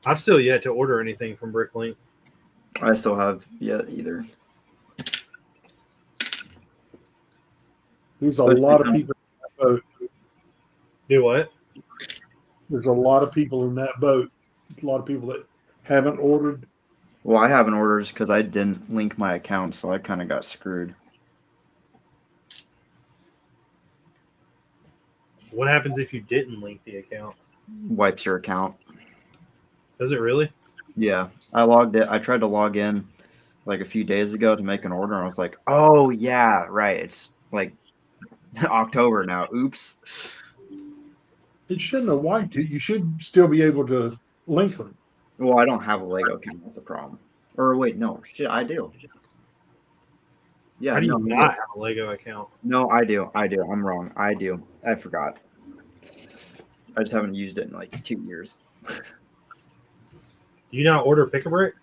I've still yet to order anything from Bricklink. I still have yet either. there's a lot of people in that boat. Do what? There's a lot of people in that boat. A lot of people that haven't ordered. Well, I haven't ordered because I didn't link my account, so I kind of got screwed. What happens if you didn't link the account? Wipes your account. Does it really? Yeah, I tried to log in like a few days ago to make an order, and I was like, "Oh yeah, right. It's like October now. Oops." It shouldn't have wiped it. You should still be able to link them. Well, I don't have a Lego account. That's the problem. Or wait, no, shit, I do. Yeah, How do you no, not have a Lego account? no, I do. I'm wrong. I do. I forgot. I just haven't used it in like 2 years. Do you not order Pick-a-Brick?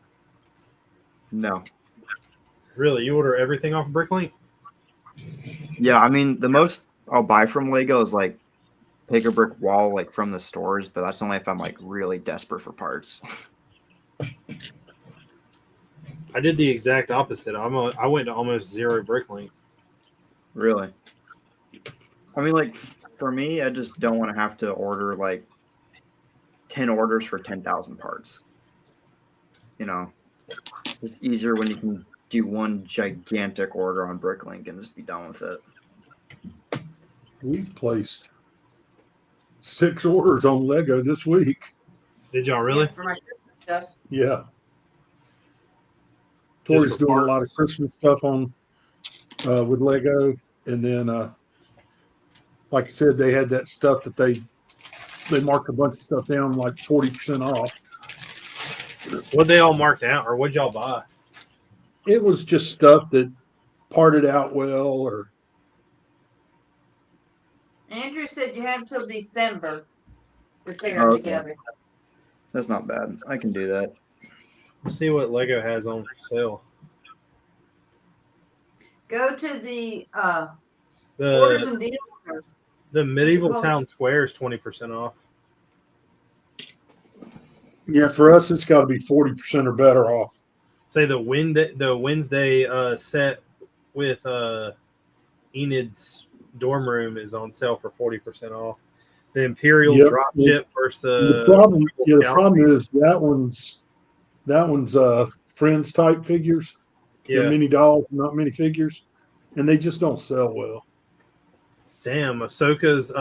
No, Really, you order everything off of Bricklink? Yeah, I mean the most I'll buy from Lego is like pick a brick wall like from the stores, but that's only if I'm like really desperate for parts. I did the exact opposite. I went to almost zero Bricklink. Really. I mean, like for me, I just don't want to have to order like 10 orders for 10,000 parts. You know, it's easier when you can do one gigantic order on Bricklink and just be done with it. We've placed 6 orders on Lego this week. Did y'all really? Yeah, for my Christmas stuff. Yeah. Tori's for doing a parts? lot of Christmas stuff on with Lego, and then like I said, they had that stuff that they marked a bunch of stuff down like 40% off. What they all marked out, or what'd y'all buy? It was just stuff that parted out well, or Andrew said you have till December to figure Oh, it okay. together. That's not bad. I can do that. Let's see what Lego has on sale. Go to the orders and deals. The medieval called? town square is 20% off. yeah, for us it's got to be 40% or better off. Say the Wednesday set with Enid's dorm room is on sale for 40% off. The Imperial Yep. drop ship versus The problem, the Scout. problem is that one's friends type figures. They're Yeah, mini dolls, not mini figures, and they just don't sell well. damn. Ahsoka's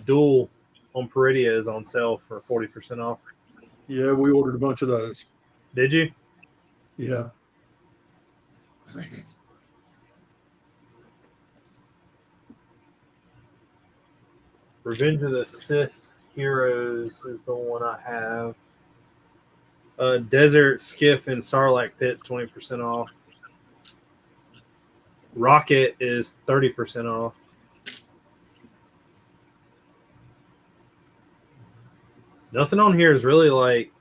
duel on Peridia is on sale for 40% off. Yeah, we ordered a bunch of those. Did you? Yeah. Revenge of the Sith Heroes is the one I have. Desert Skiff and Sarlacc Pit's 20% off. Rocket is 30% off. Nothing on here is really like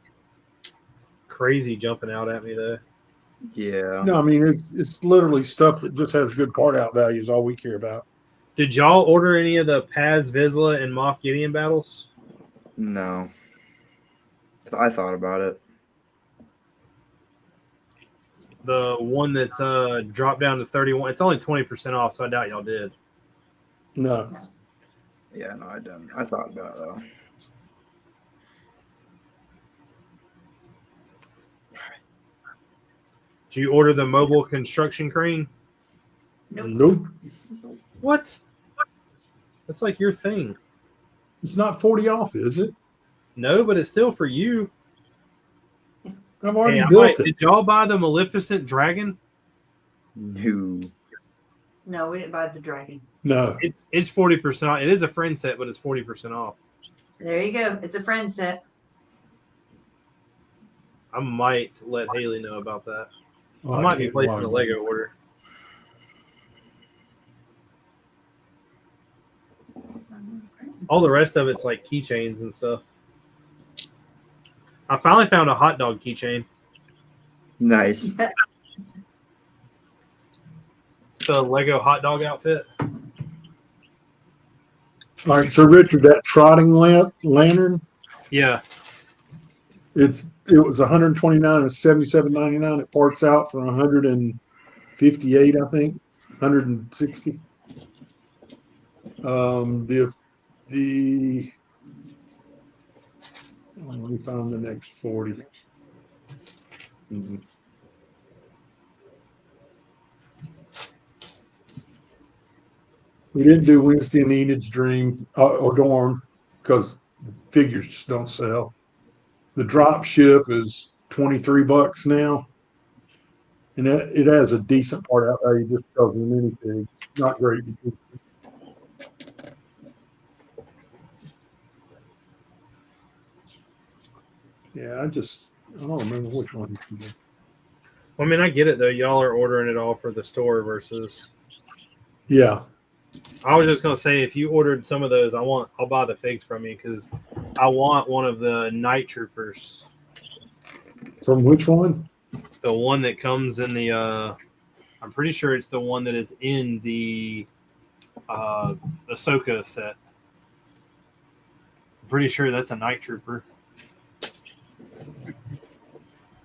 crazy jumping out at me though. Yeah. No, I mean it's literally stuff that just has good part out value is all we care about. Did y'all order any of the Paz Vizsla and Moff Gideon battles? No. I thought about it. The one that's dropped down to 31. It's only 20% off, so I doubt y'all did. No. Yeah, no, I didn't. I thought about it though. Did you order the mobile construction crane? Nope. What? That's like your thing. It's not 40 off, is it? No, but it's still for you. I've already Hey, built it. did y'all buy the Maleficent dragon? No. No, we didn't buy the dragon. No. It's 40% off. It is a friend set, but it's 40% off. There you go. It's a friend set. I might let Haley know about that. Oh, I might be can't placing log a in. Lego order. All the rest of it's like keychains and stuff. I finally found a hot dog keychain. Nice. It's a Lego hot dog outfit. All right, so Richard, that trotting lantern, Yeah. it was 129 and 77.99. It parts out for 158, I think, 160. Let me find the next 40. We didn't do Wednesday and Enid's Dream or Dorm because figures just don't sell. The drop ship is $23 now, and it has a decent part out value just because of the minifig. Not great. Yeah, I don't remember which one. I mean, I get it though. Y'all are ordering it all for the store versus. Yeah. I was just gonna say, if you ordered some of those, I'll buy the figs from you because I want one of the Night Troopers. From which one? The one that comes in the I'm pretty sure it's the one that is in the Ahsoka set. I'm pretty sure that's a Night Trooper.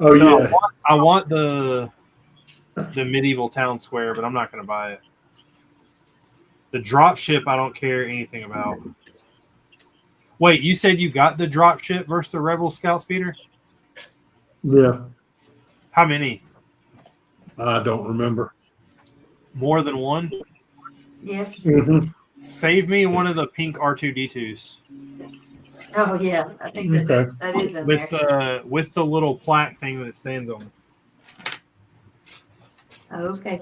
Oh So yeah. I want the medieval town square, but I'm not going to buy it. The drop ship, I don't care anything about. Wait, you said you got the drop ship versus the Rebel Scout Speeder? Yeah. How many? I don't remember. More than one? Yes. Mm-hmm. Save me one of the pink R2D2s Oh yeah, I think Okay. that is in with there. the little plaque thing that it stands on. Okay.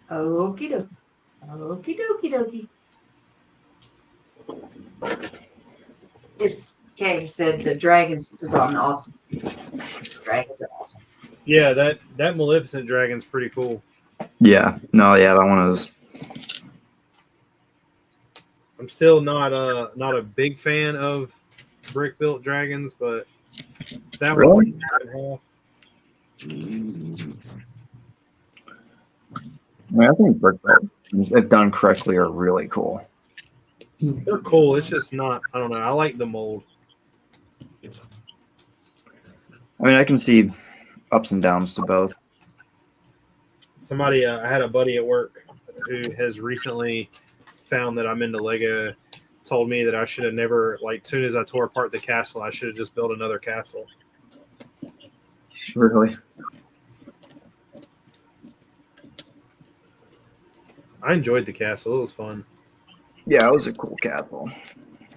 Okie dokie. Okie dokie dokie. It's Kay said the dragons is on awesome. Dragons are awesome. Yeah, that Maleficent dragon's pretty cool. Yeah. No, yeah, that one is. I'm still not a big fan of brick built dragons, but that Really? one. I mean, I think brick builds, if done correctly, are really cool. They're cool. It's just not. I don't know. I like the mold. I mean, I can see ups and downs to both. Somebody, I had a buddy at work who has recently found that I'm into Lego. Told me that I should have never, like, as soon as I tore apart the castle, I should have just built another castle. Really? I enjoyed the castle. It was fun. Yeah, it was a cool castle.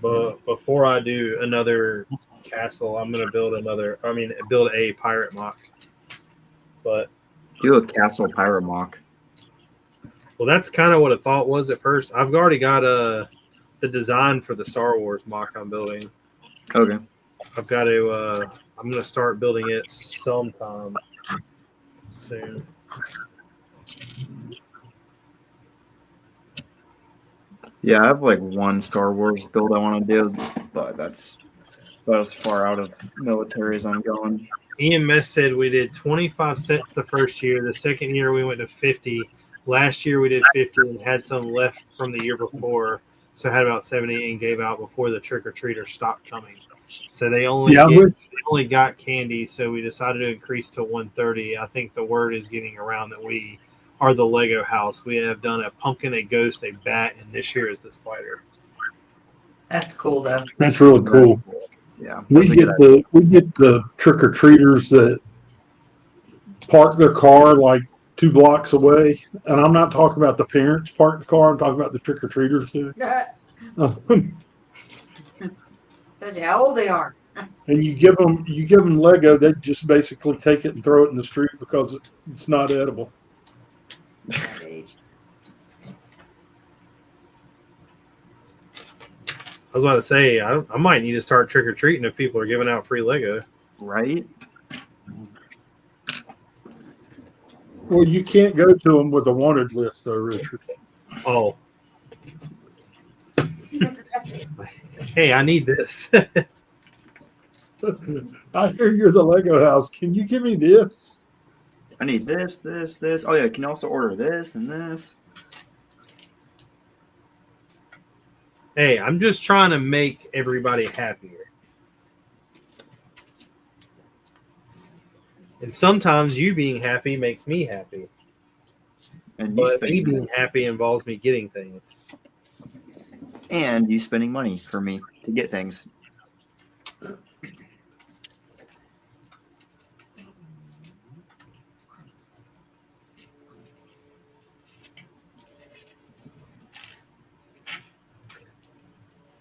But before I do another castle, I'm gonna build a pirate mock. But Do a castle pirate mock. well, that's kind of what a thought was at first. I've already got the design for the Star Wars mock I'm building. Okay. I've got to. I'm gonna start building it sometime soon. Yeah, I have like one Star Wars build I want to do, but that's about as far out of military as I'm going. EMS said we did 25 sets the first year. The second year we went to 50. Last year we did 50 and had some left from the year before. So I had about 70 and gave out before the trick-or-treaters stopped coming. So they only got candy, so we decided to increase to 130. I think the word is getting around that we are the Lego house. We have done a pumpkin, a ghost, a bat, and this year is the spider. That's cool though. That's really cool. Yeah. We get the trick or treaters that park their car like 2 blocks away, and I'm not talking about the parents park the car. I'm talking about the trick or treaters too. Tells you how old they are. And you give them Lego, they just basically take it and throw it in the street because it's not edible. That age. I was about to say, I might need to start trick-or-treating if people are giving out free Lego. Right? Well, you can't go to them with a wanted list, though, Richard. Oh. Hey, I need this. I hear you're the Lego house. Can you give me this? I need this, this, this. Oh, yeah, can you also order this and this? Hey, I'm just trying to make everybody happier. And sometimes you being happy makes me happy. And you But me spending being happy involves me getting things. and you spending money for me to get things.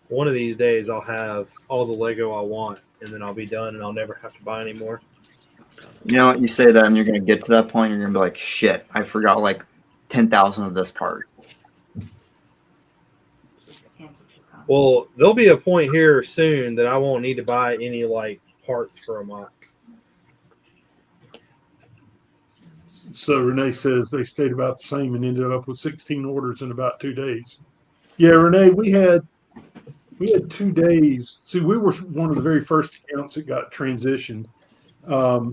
One of these days I'll have all the Lego I want, and then I'll be done and I'll never have to buy any more. You know what? You say that and you're going to get to that point and you're going to be like, shit, I forgot like 10,000 of this part. Well, there'll be a point here soon that I won't need to buy any like parts for a mock. So Renee says they stayed about the same and ended up with 16 orders in about 2 days. Yeah, Renee, we had 2 days. See, we were one of the very first accounts that got transitioned, got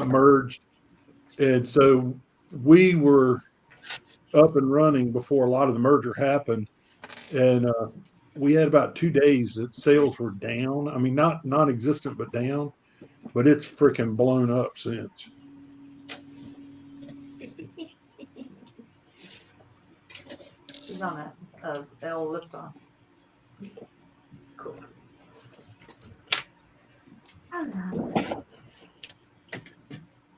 merged. And so we were up and running before a lot of the merger happened, and we had about 2 days that sales were down. I mean, not non-existent, but down. But it's freaking blown up since. He's on a L lift on. Cool.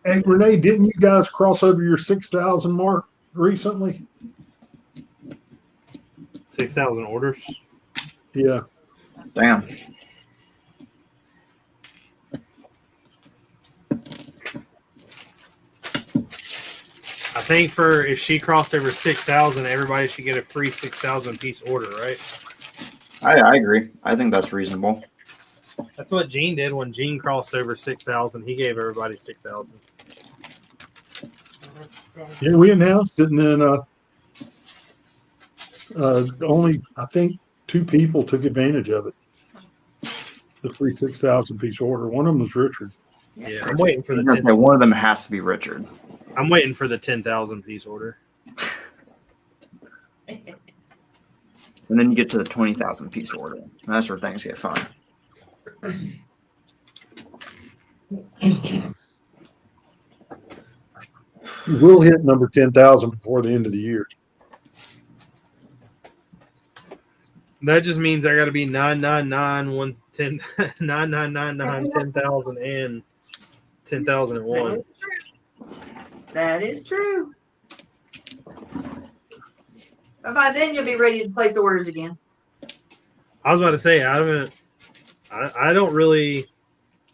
Hey, Renee, didn't you guys cross over your 6,000 mark recently? 6,000 orders. Yeah. Damn. I think if she crossed over 6,000, everybody should get a free 6,000 piece order, right? I agree. I think that's reasonable. That's what Gene did when Gene crossed over 6,000. He gave everybody 6,000. Yeah, we announced it, and then only, I think, 2 people took advantage of it. The free 6,000 piece order. One of them was Richard. Yeah, I'm waiting for the Okay, 10,000. one of them has to be Richard. I'm waiting for the 10,000 piece order. And then you get to the 20,000 piece order. That's where things get fun. We'll hit number 10,000 before the end of the year. That just means I got to be 999 10 9999 10,000 and 10,001. That is true. But by then you'll be ready to place orders again. I was about to say I don't really.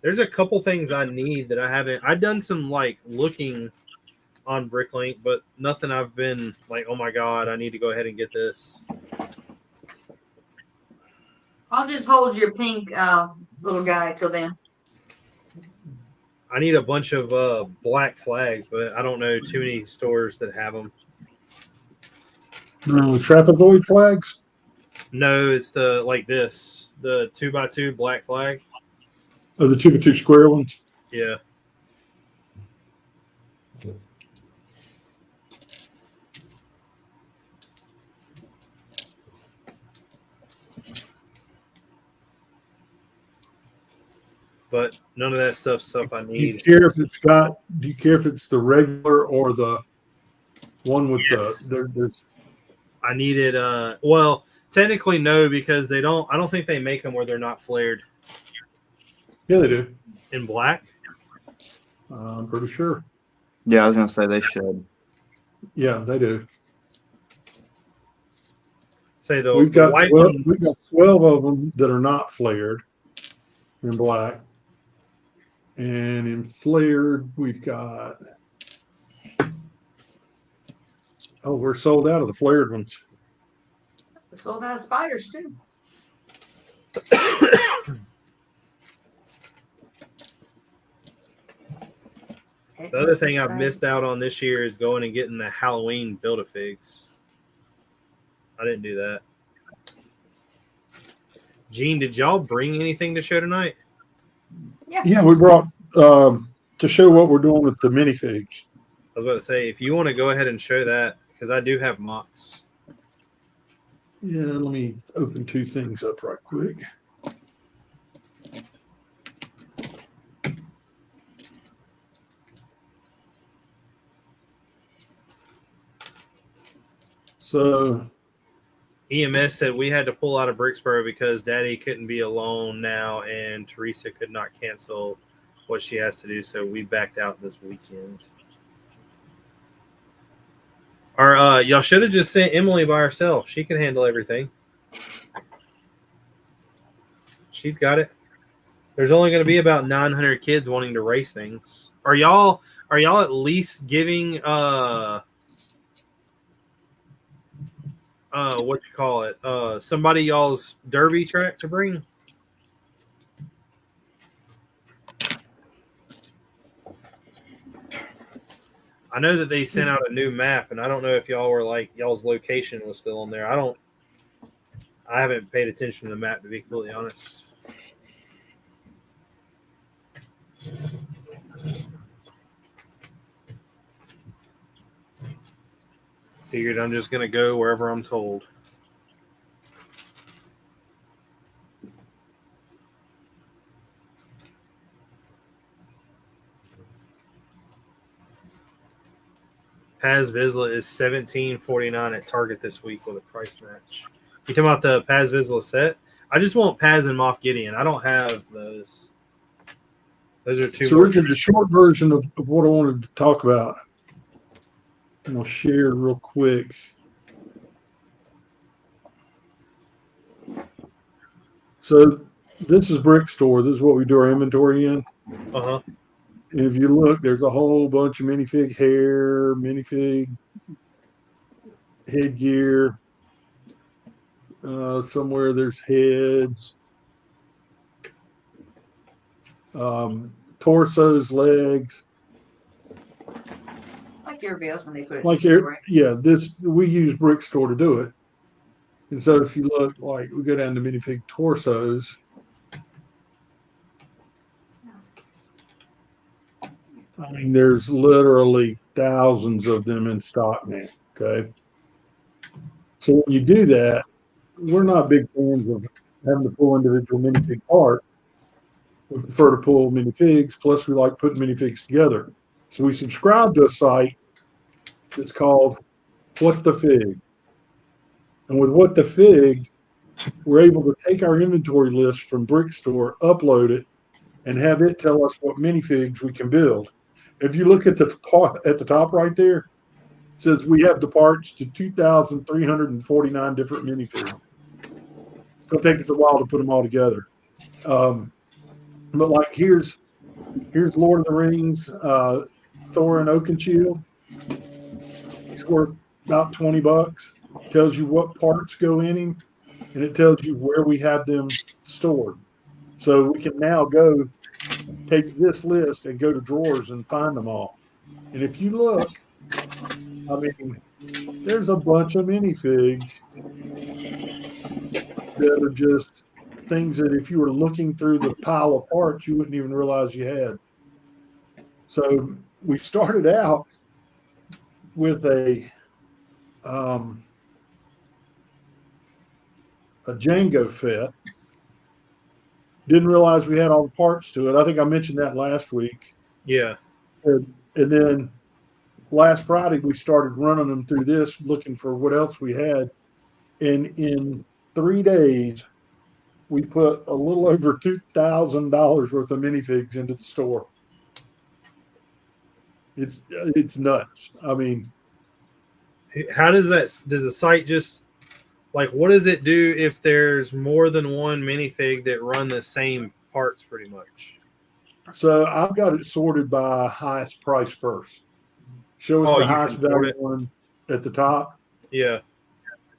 There's a couple things I need that I haven't. I've done some like looking on Bricklink, but nothing I've been like, oh my god, I need to go ahead and get this. I'll just hold your pink little guy till then. I need a bunch of black flags, but I don't know too many stores that have them. Trapezoid flags? No, it's the the 2x2 black flag. Oh, the 2x2 square ones? Yeah. But none of that stuff I Do you need. care if it's the regular or the one with Yes. there's I needed well, technically no, because I don't think they make them where they're not flared Yeah, they do. in black. I'm pretty sure. Yeah, I was gonna say they should. Yeah, they do. Say the We've got white 12, ones. we've got 12 of them that are not flared in black. And in flared, we've got. Oh, we're sold out of the flared ones. We're sold out of spiders too. The other thing I've missed out on this year is going and getting the Halloween Build-A-Figs. I didn't do that. Gene, did y'all bring anything to show tonight? Yeah, we brought to show what we're doing with the minifigs. I was about to say, if you want to go ahead and show that, because I do have mocks. Yeah, let me open 2 things up right quick. So EMS said we had to pull out of Bricksboro because Daddy couldn't be alone now, and Teresa could not cancel what she has to do, so we backed out this weekend. Or y'all should have just sent Emily by herself. She can handle everything. She's got it. There's only going to be about 900 kids wanting to race things. Are y'all at least giving what you call it? Somebody y'all's derby track to bring? I know that they sent out a new map, and I don't know if y'all were like y'all's location was still on there. I haven't paid attention to the map, to be completely honest. Figured I'm just gonna go wherever I'm told. Paz Vizsla is $17.49 at Target this week with a price match. You talking about the Paz Vizsla set? I just want Paz and Moff Gideon. I don't have those. Those are two. So, Richard, the short version of what I wanted to talk about, and I'll share real quick. So, this is Bricks store. This is what we do our inventory in. Uh-huh. And if you look, there's a whole bunch of minifig hair, minifig headgear. Somewhere there's heads, torsos, legs. Like your bills when they put it Like in the yeah, this we use Brick Store to do it. And so if you look, like we go down to minifig torsos. I mean, there's literally thousands of them in stock now. Okay. So when you do that, we're not big fans of having to pull individual minifig parts. We prefer to pull minifigs, plus we like putting minifigs together. So we subscribe to a site that's called What the Fig. And with What the Fig, we're able to take our inventory list from Brick Store, upload it, and have it tell us what minifigs we can build. If you look at the top right there, it says we have the parts to 2,349 different minifigs. It's going to take us a while to put them all together. But like here's Lord of the Rings, Thorin Oakenshield. He's worth about $20. Tells you what parts go in him, and it tells you where we have them stored. So we can now go take this list and go to drawers and find them all. And if you look, I mean, there's a bunch of minifigs that are just things that if you were looking through the pile of parts, you wouldn't even realize you had. So we started out with a Django Fett. Didn't realize we had all the parts to it. I think I mentioned that last week. Yeah. And then last Friday, we started running them through this, looking for what else we had. And in 3 days, we put a little over $2,000 worth of minifigs into the store. It's nuts. I mean, how does the site just, like, what does it do if there's more than one minifig that run the same parts pretty much? So I've got it sorted by highest price first. Show us the highest value one at the top. Yeah.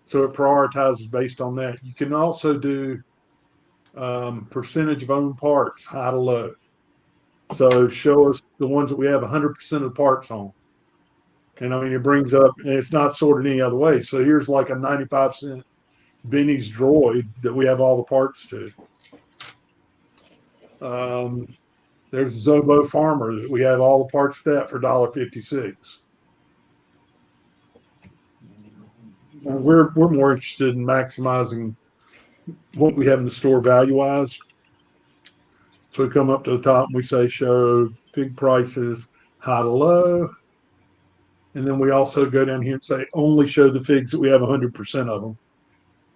So it prioritizes based on that. You can also do percentage of owned parts, high to low. So show us the ones that we have 100% of the parts on. And I mean, it brings up, and it's not sorted any other way. So here's like a 95-cent Benny's droid that we have all the parts to. There's Zobo Farmer that we have all the parts to that for $1.56. We're more interested in maximizing what we have in the store value-wise. So we come up to the top and we say show fig prices high to low. And then we also go down here and say only show the figs that we have 100% of them.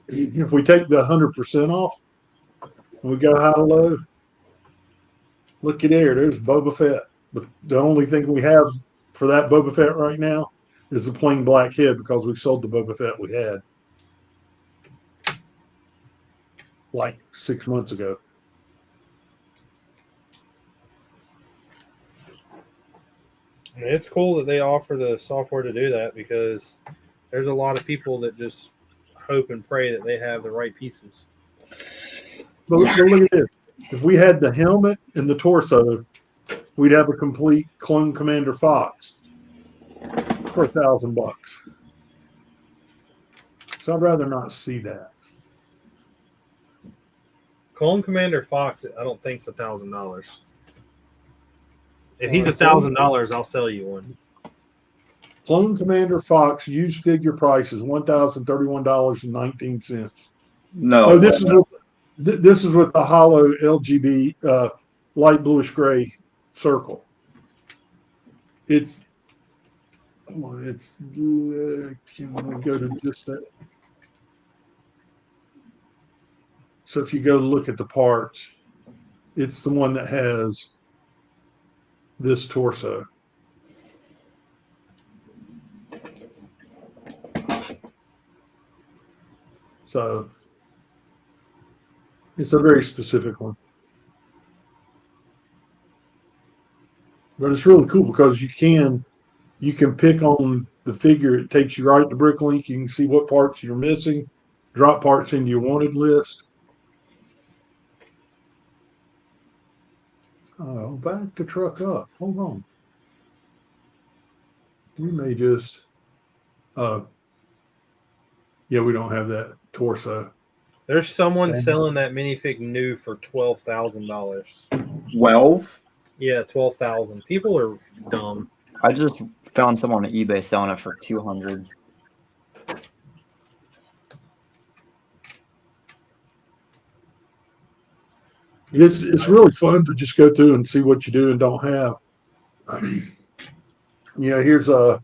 If we take the 100% off and we go high to low, looky there, there's Boba Fett. But the only thing we have for that Boba Fett right now is the plain black head because we sold the Boba Fett we had like 6 months ago. I mean, it's cool that they offer the software to do that because there's a lot of people that just hope and pray that they have the right pieces. But look at this. If we had the helmet and the torso, we'd have a complete Clone Commander Fox for $1,000. So I'd rather not see that. Clone Commander Fox, I don't think it's $1,000. If he's $1,000, I'll sell you one. Clone Commander Fox used figure price is $1,031.19. No. Oh, this is with the hollow LGB light bluish gray circle. It's can we go to just that? So if you go look at the parts, it's the one that has this torso. So it's a very specific one. But it's really cool because you can pick on the figure. It takes you right to Bricklink. You can see what parts you're missing, drop parts into your wanted list. Oh, back the truck up. Hold on. We may just, yeah, we don't have that torso. There's someone selling that minifig new for $12,000. 12? Yeah, 12,000. People are dumb. I just found someone on eBay selling it for 200. It's really fun to just go through and see what you do and don't have. Here's a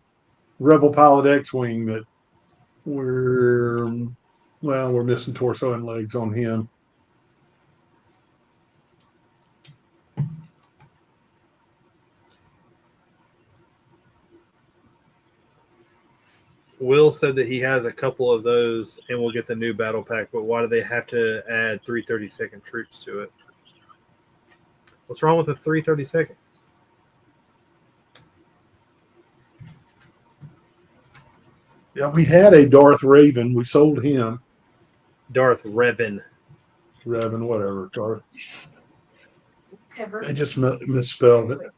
Rebel Pilot X-Wing that we're missing torso and legs on him. Will said that he has a couple of those and we'll get the new battle pack, but why do they have to add 332nd troops to it? What's wrong with the 332nd? Yeah, we had a Darth Raven. We sold him. Darth Revan. Raven, whatever. Darth. Ever. I just misspelled it.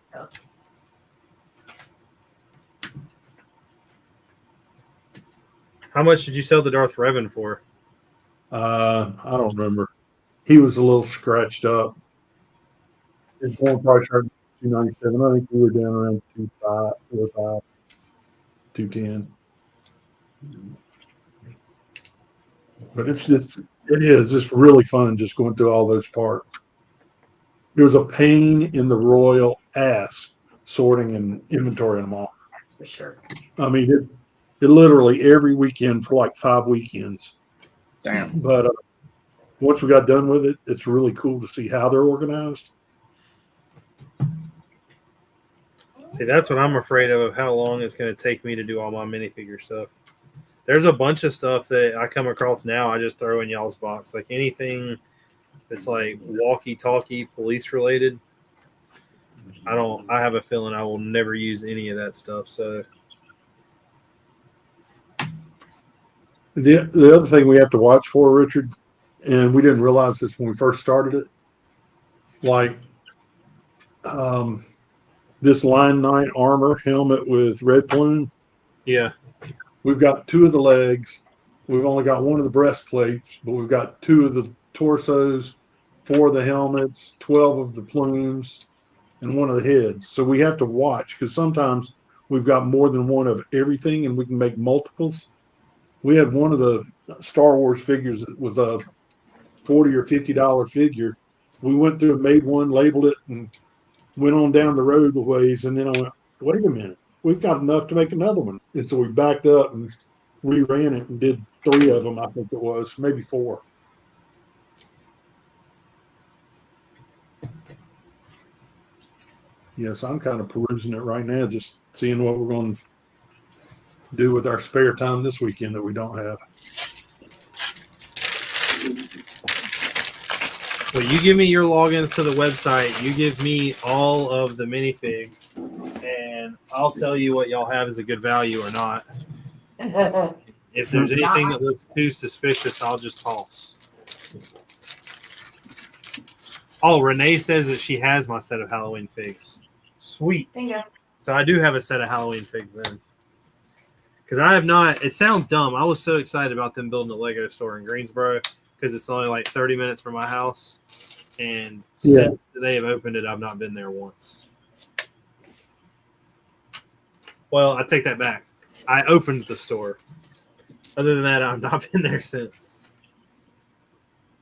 How much did you sell the Darth Revan for? I don't remember. He was a little scratched up. His one price started at $297. I think we were down around 2.5, 210. But it is just really fun just going through all those parts. It was a pain in the royal ass sorting and inventorying them all. That's for sure. I mean, it literally every weekend for like 5 weekends. Damn. But once we got done with it, it's really cool to see how they're organized. See, that's what I'm afraid of how long it's going to take me to do all my minifigure stuff. There's a bunch of stuff that I come across now I just throw in y'all's box. Like anything that's like walkie-talkie police related, I have a feeling I will never use any of that stuff. So The other thing we have to watch for, Richard, and we didn't realize this when we first started it, like this Line 9 armor helmet with red plume. yeah, We've got 2 of the legs. We've only got 1 of the breastplates, but we've got 2 of the torsos, 4 of the helmets, 12 of the plumes, and 1 of the heads. So we have to watch because sometimes we've got more than 1 of everything and we can make multiples. We had one of the Star Wars figures that was a $40 or $50 figure. We went through and made one, labeled it, and went on down the road a ways. And then I went, wait a minute, we've got enough to make another one. And so we backed up and reran it and did 3 of them, I think it was, maybe 4. Yes, I'm kind of perusing it right now, just seeing what we're going to do with our spare time this weekend that we don't have. well, you give me your logins to the website. You give me all of the minifigs, and I'll tell you what y'all have is a good value or not. If there's anything that looks too suspicious, I'll just toss. Oh, Renee says that she has my set of Halloween figs. Sweet. Bingo. So I do have a set of Halloween figs then. Because I have not, it sounds dumb. I was so excited about them building a Lego store in Greensboro because it's only like 30 minutes from my house. And since they have opened it, I've not been there once. Well, I take that back. I opened the store. Other than that, I've not been there since.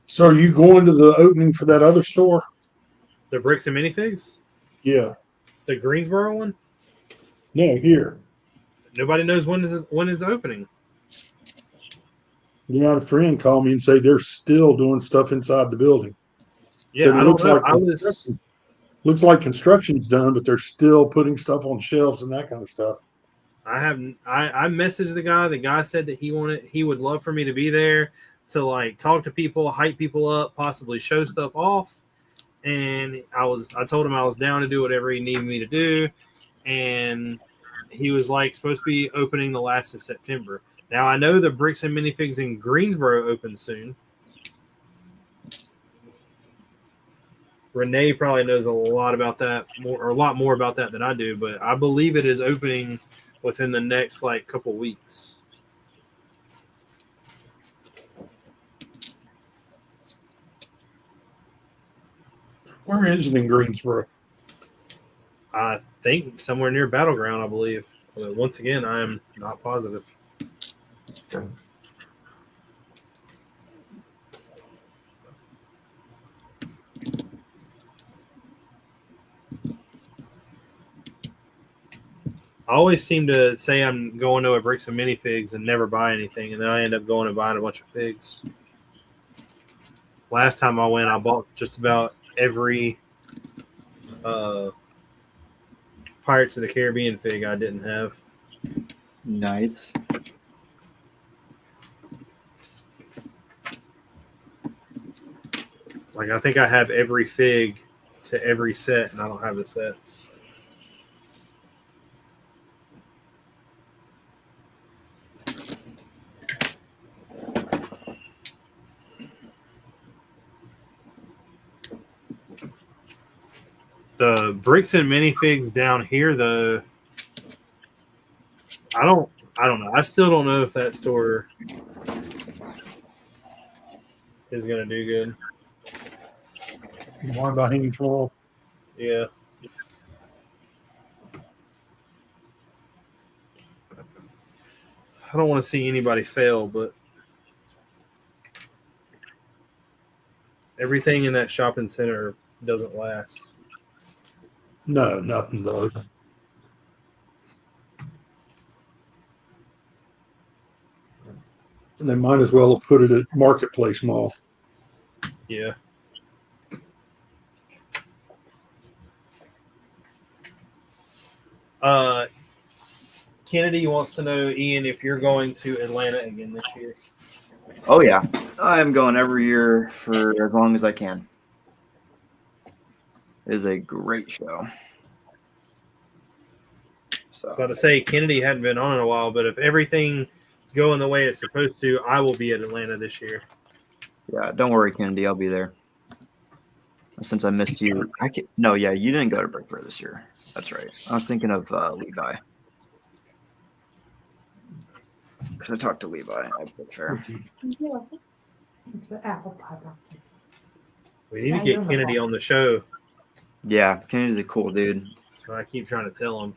So are you going to the opening for that other store? The Bricks and Minifigs? Yeah. The Greensboro one? No, here. Nobody knows when is opening. You had a friend call me and say they're still doing stuff inside the building. Yeah, Said it I don't looks know. like looks like construction's done, but they're still putting stuff on shelves and that kind of stuff. I messaged the guy. The guy said that he would love for me to be there to like talk to people, hype people up, possibly show stuff off. And I told him I was down to do whatever he needed me to do. And he was like supposed to be opening the last of September. Now I know the Bricks and Minifigs in Greensboro open soon. Renee probably knows a lot about that, a lot more about that than I do, but I believe it is opening within the next like couple weeks. Where is it in Greensboro? I think somewhere near Battleground, I believe. But once again, I am not positive. I always seem to say I'm going to a Bricks and Minifigs and never buy anything, and then I end up going and buying a bunch of figs. Last time I went, I bought just about every Pirates of the Caribbean fig I didn't have. Nice. Like, I think I have every fig to every set, and I don't have the sets. The Bricks and Minifigs down here, though, I don't know. I still don't know if that store is going to do good. You want about hanging floor? Yeah. I don't want to see anybody fail, but everything in that shopping center doesn't last. No, nothing does. And they might as well have put it at Marketplace Mall. Yeah. Kennedy wants to know, Ian, if you're going to Atlanta again this year. Oh yeah, I'm going every year for as long as I can. It is a great show. So About to say Kennedy hadn't been on in a while, but if everything is going the way it's supposed to, I will be at Atlanta this year. yeah, don't worry, Kennedy, I'll be there. Since I missed you, no, yeah, you didn't go to Brick Fair this year. That's right. I was thinking of Levi. Because I talked to Levi at Brick Fair. It's the apple pie. We need to get Kennedy on the show. Yeah, Kennedy's a cool dude. That's what I keep trying to tell him.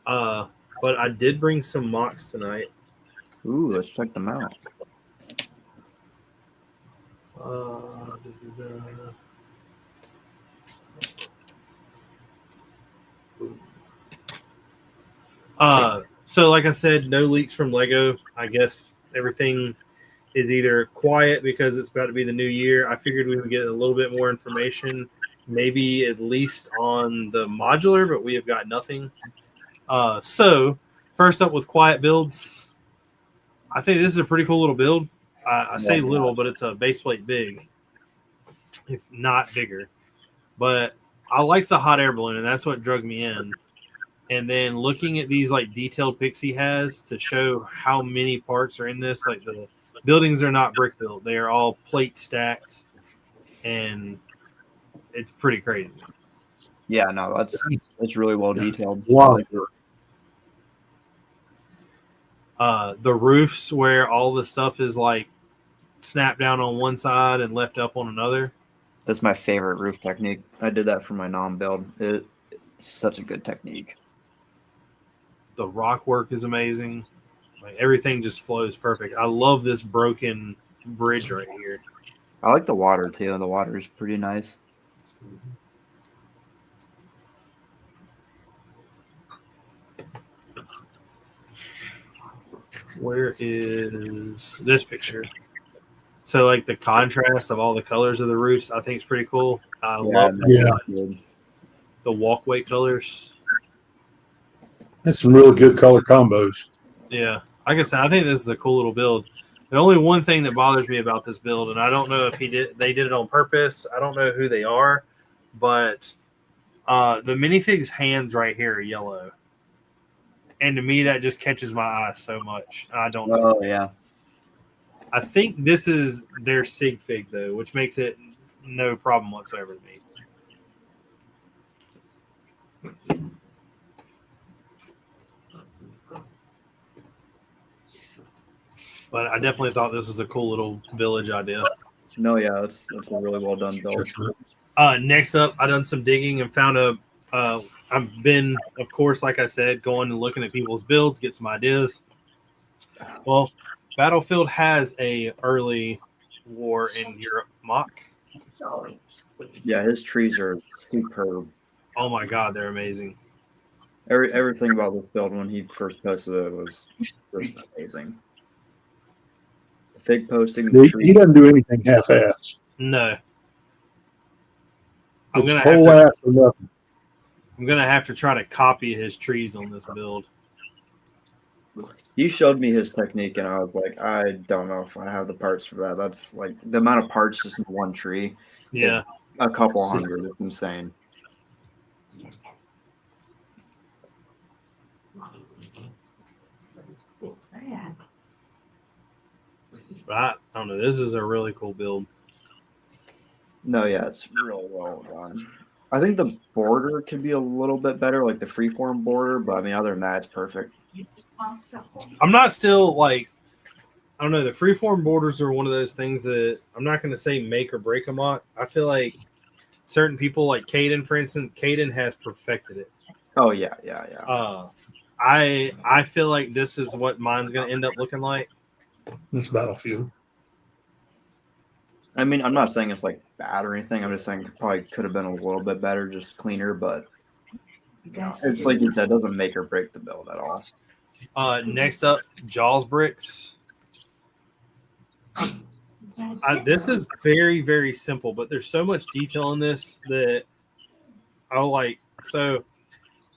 But I did bring some mocks tonight. Ooh, let's check them out. So like I said, no leaks from Lego. I guess everything is either quiet because it's about to be the new year. I figured we would get a little bit more information, maybe at least on the modular, but we have got nothing. So first up with quiet builds, I think this is a pretty cool little build. I say little, but it's a base plate big, if not bigger. But I like the hot air balloon, and that's what drug me in. And then looking at these like detailed pics he has to show how many parts are in this, like the buildings are not brick built; they are all plate stacked, and it's pretty crazy. Yeah, no, that's really well detailed. Wow. The roofs where all the stuff is like snapped down on one side and left up on another. That's my favorite roof technique. I did that for my non build. It's such a good technique. The rock work is amazing. Like everything just flows perfect. I love this broken bridge right here. I like the water too. The water is pretty nice. Where is this picture? So like the contrast of all the colors of the roofs, I think is pretty cool. I love the walkway colors. That's some really good color combos. Yeah, like I said, I think this is a cool little build. The only one thing that bothers me about this build, and I don't know if they did it on purpose. I don't know who they are, but the minifig's hands right here are yellow, and to me that just catches my eye so much. I don't know. Oh yeah. I think this is their sig fig though, which makes it no problem whatsoever to me. But I definitely thought this was a cool little village idea. No, yeah, that's a really well done build. Next up, I done some digging and found I've been, of course, like I said, going and looking at people's builds, get some ideas. Well, Battlefield has a early war in Europe mock. Yeah, his trees are superb. Oh my god, they're amazing. Everything about this build when he first posted it was just amazing. The fig posting. He doesn't do anything half-ass. No. It's whole ass or nothing. I'm gonna have to try to copy his trees on this build. You showed me his technique, and I was like, I don't know if I have the parts for that. That's like the amount of parts just in one tree. Yeah, a couple hundred. It's insane. What's that? but I don't know. This is a really cool build. No, yeah, it's real well done. I think the border could be a little bit better, like the freeform border, but I mean, other than that, it's perfect. I'm not still like, I don't know. The freeform borders are one of those things that I'm not going to say make or break a mock. I feel like certain people, like Caden, for instance, Caden has perfected it. Oh yeah. I feel like this is what mine's going to end up looking like. This Battlefield. I mean, I'm not saying it's like bad or anything. I'm just saying it probably could have been a little bit better, just cleaner. But it's like you said, it doesn't make or break the build at all. Next up, Jaws Bricks. This is very, very simple, but there's so much detail in this that I like. So,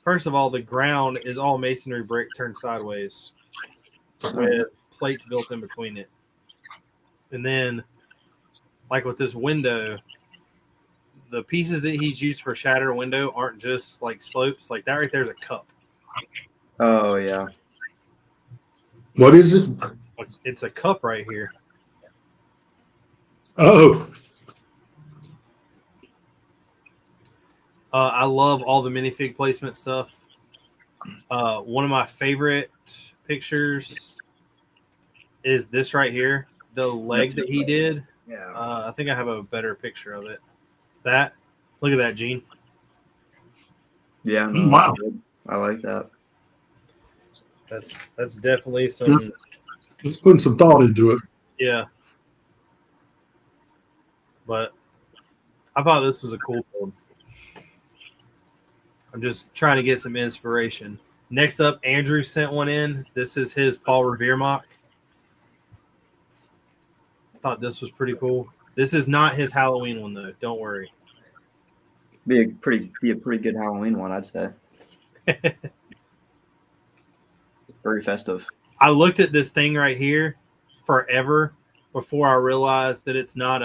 first of all, the ground is all masonry brick turned sideways with plates built in between it. And then, like with this window, the pieces that he's used for shatter window aren't just like slopes. Like that right there's a cup. Oh yeah. What is it? It's a cup right here. Oh, I love all the minifig placement stuff. One of my favorite pictures is this right here. The leg that he did. Yeah. I think I have a better picture of it. Look at that, Gene. Yeah. No, wow. I like that. That's definitely some. Let's put some thought into it. Yeah. But I thought this was a cool build. I'm just trying to get some inspiration. Next up, Andrew sent one in. This is his Paul Revere mock. I thought this was pretty cool. This is not his Halloween one though. Don't worry. Be a pretty good Halloween one, I'd say. Very festive. I looked at this thing right here forever before I realized that it's not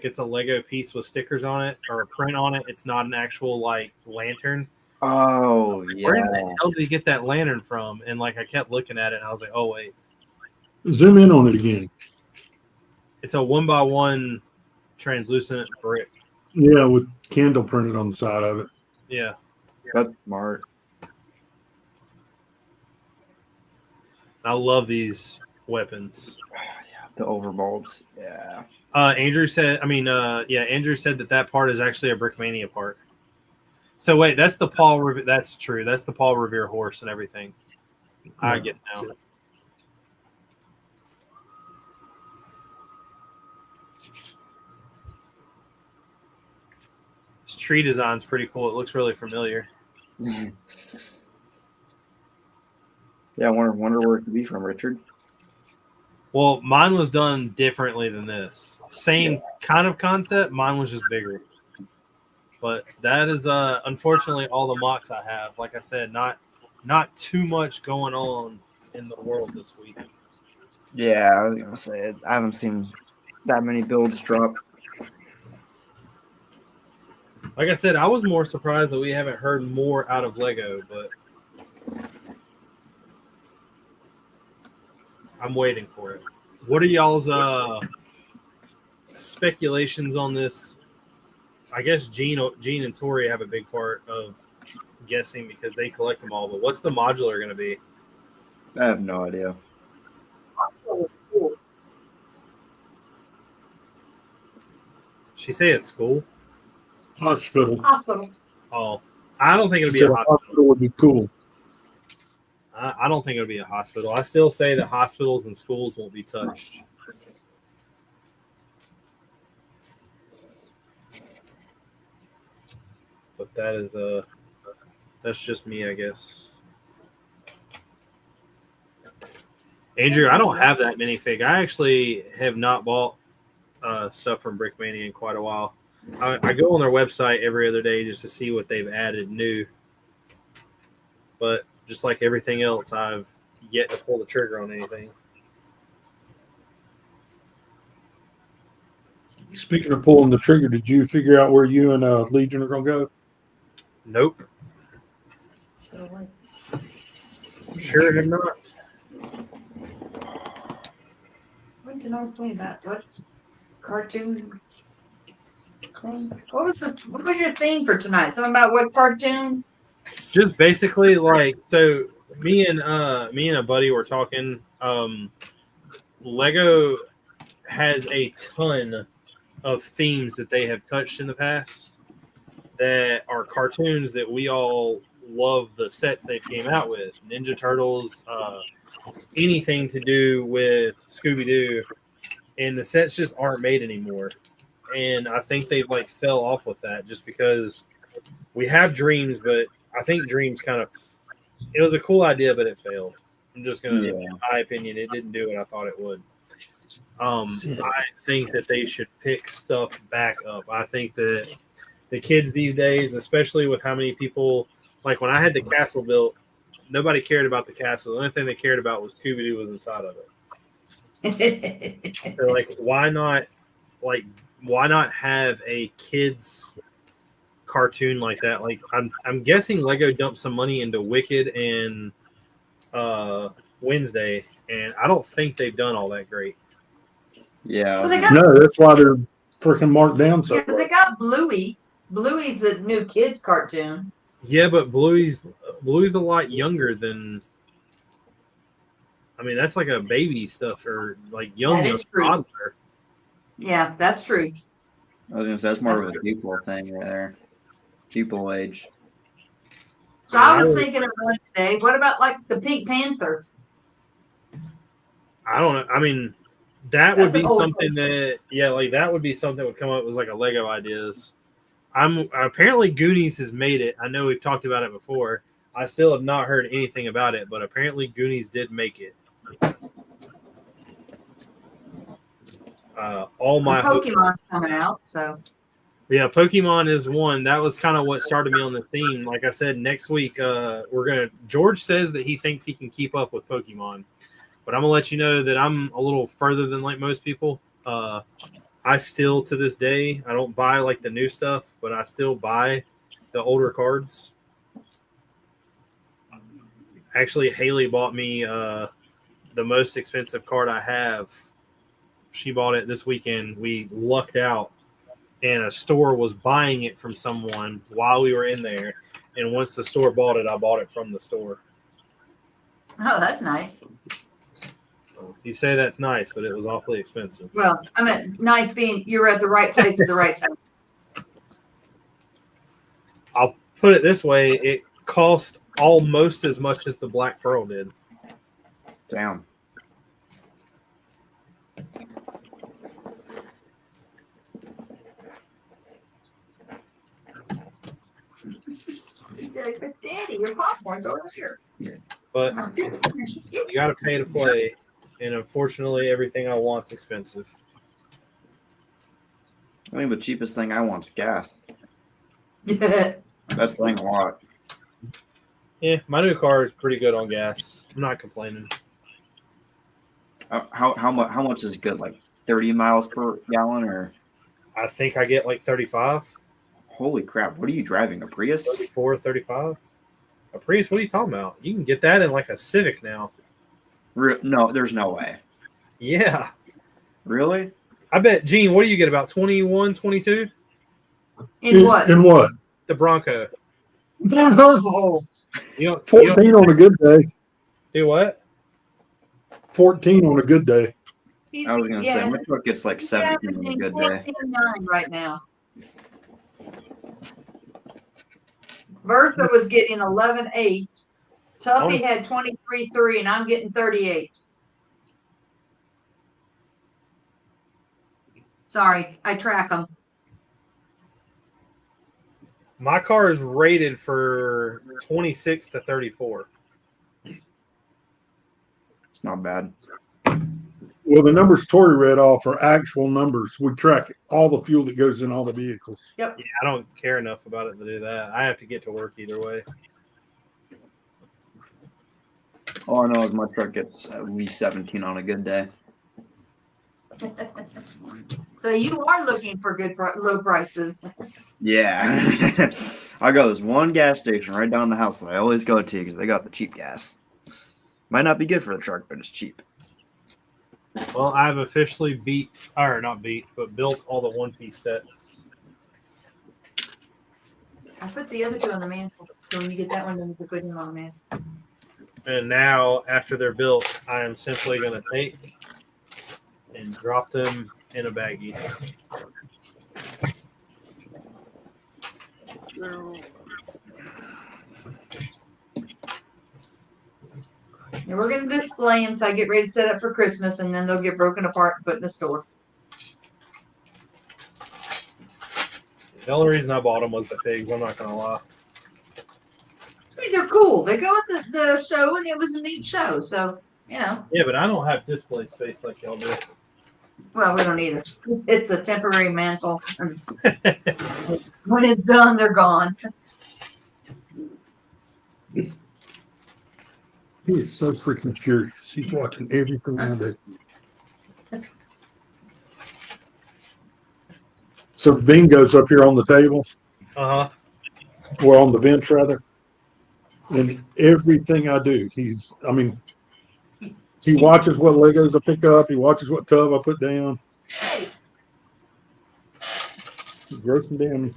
it's a Lego piece with stickers on it or a print on it. It's not an actual like lantern. Oh yeah. Where the hell did he get that lantern from? And like I kept looking at it and I was like, oh wait. Zoom in on it again. It's a 1x1 translucent brick. Yeah, with candle printed on the side of it. Yeah. That's smart. I love these weapons. Yeah, the overbulbs. Yeah. Andrew said that part is actually a Brickmania part. So wait, that's the Paul Revere. That's true. That's the Paul Revere horse and everything. I get it now. This tree design's pretty cool. It looks really familiar. Yeah, I wonder where it could be from, Richard. Well, mine was done differently than this. Same kind of concept. Mine was just bigger. But that is unfortunately all the mocks I have. Like I said, not too much going on in the world this week. Yeah, I was gonna say I haven't seen that many builds drop. Like I said, I was more surprised that we haven't heard more out of Lego, but I'm waiting for it. What are y'all's speculations on this? I guess Gene and Tori have a big part of guessing because they collect them all. But what's the modular going to be? I have no idea. She say it's school? Hospital. Hospital. Oh, I don't think it'll be She a said hospital. would be cool. I don't think it'll be a hospital. I still say that hospitals and schools won't be touched. But that's just me, I guess. Andrew, I don't have that minifig. I actually have not bought stuff from Brickmania in quite a while. I go on their website every other day just to see what they've added new. But just like everything else, I've yet to pull the trigger on anything. Speaking of pulling the trigger, did you figure out where you and Legion are going to go? Nope. Sure have not. What did I say about what cartoon thing? What was your theme for tonight? Something about what cartoon? Just basically like so. Me and a buddy were talking. Lego has a ton of themes that they have touched in the past that are cartoons that we all love the sets they came out with. Ninja Turtles, anything to do with Scooby-Doo, and the sets just aren't made anymore. And I think they like fell off with that just because we have Dreams, but I think Dreams it was a cool idea, but it failed. I'm just going to, in my opinion, it didn't do what I thought it would. I think that they should pick stuff back up. I think that the kids these days, especially with how many people, like when I had the castle built, nobody cared about the castle. The only thing they cared about was Scooby-Doo was inside of it. They're like, why not have a kids cartoon like that? Like I'm guessing Lego dumped some money into Wicked and Wednesday, and I don't think they've done all that great. Yeah. Well, No, that's why they're freaking marked down so far. they got Bluey. Bluey's the new kids cartoon. Yeah, but Bluey's a lot younger than. I mean, that's like a baby stuff or like young toddler. Yeah, that's true. I was gonna say that's more of a pupil thing right there. Pupil age. So I was thinking of one today. What about like the Pink Panther? I don't know. I mean, that would be something that would be something that would come up as like a Lego ideas. Apparently Goonies has made it. I know we've talked about it before. I still have not heard anything about it, but apparently Goonies did make it. All my Pokemon coming out, so yeah, Pokemon is one. That was kind of what started me on the theme. Like I said, next week George says that he thinks he can keep up with Pokemon, but I'm gonna let you know that I'm a little further than like most people. I still to this day I don't buy like the new stuff, but I still buy the older cards. Actually, Haley bought me the most expensive card I have. She bought it this weekend. We lucked out, and a store was buying it from someone while we were in there. And once the store bought it, I bought it from the store. oh, that's nice. You say that's nice, but it was awfully expensive. Well, I mean, nice being you're at the right place at the right time. I'll put it this way: it cost almost as much as the Black Pearl did. Damn. But Daddy, your popcorn's over here. But you got to pay to play, and unfortunately, everything I want's expensive. I think the cheapest thing I want is gas. Yeah. That's saying a lot. Yeah, my new car is pretty good on gas. I'm not complaining. How much is good? Like 30 miles per gallon, or I think I get like 35, holy crap? What are you driving? A Prius? 34, 35. A Prius? What are you talking about? You can get that in like a Civic now. No, there's no way. Yeah. Really? I bet, Gene, what do you get, about 21, 22? In what? In what? The Bronco. Oh, You don't 14 on a good day. do what? 14 on a good day. He's, I was gonna say my truck gets like he's 17 on a averaging good day. 14.9 right now. Bertha was getting 11.8. Tuffy had 23.3, and I'm getting 38. Sorry, I track them. My car is rated for 26 to 34. It's not bad. Well, the numbers Tori read off are actual numbers. We track all the fuel that goes in all the vehicles. Yeah, I don't care enough about it to do that. I have to get to work either way. All I know is my truck gets at least 17 on a good day. So you are looking for good low prices. Yeah. I go to this one gas station right down the house that I always go to because they got the cheap gas. Might not be good for the truck, but it's cheap. Well, I've officially built all the one-piece sets. I put the other two on the mantle. So when you get that one, then you can put them on the mantle. And now, after they're built, I am simply going to take and drop them in a baggie. And we're going to display them till I get ready to set up for Christmas, and then they'll get broken apart and put in the store. The only reason I bought them was the pigs. I'm not going to lie. I mean, they're cool. They go at the show, and it was a neat show. So, you know. Yeah, but I don't have display space like y'all do. Well, we don't either. It's a temporary mantle. And when it's done, they're gone. He is so freaking curious. He's watching everything I do. So Bingo's up here on the table, Uh-huh. or on the bench rather. And everything I do, he watches what Legos I pick up. He watches what tub I put down. He's roasting down.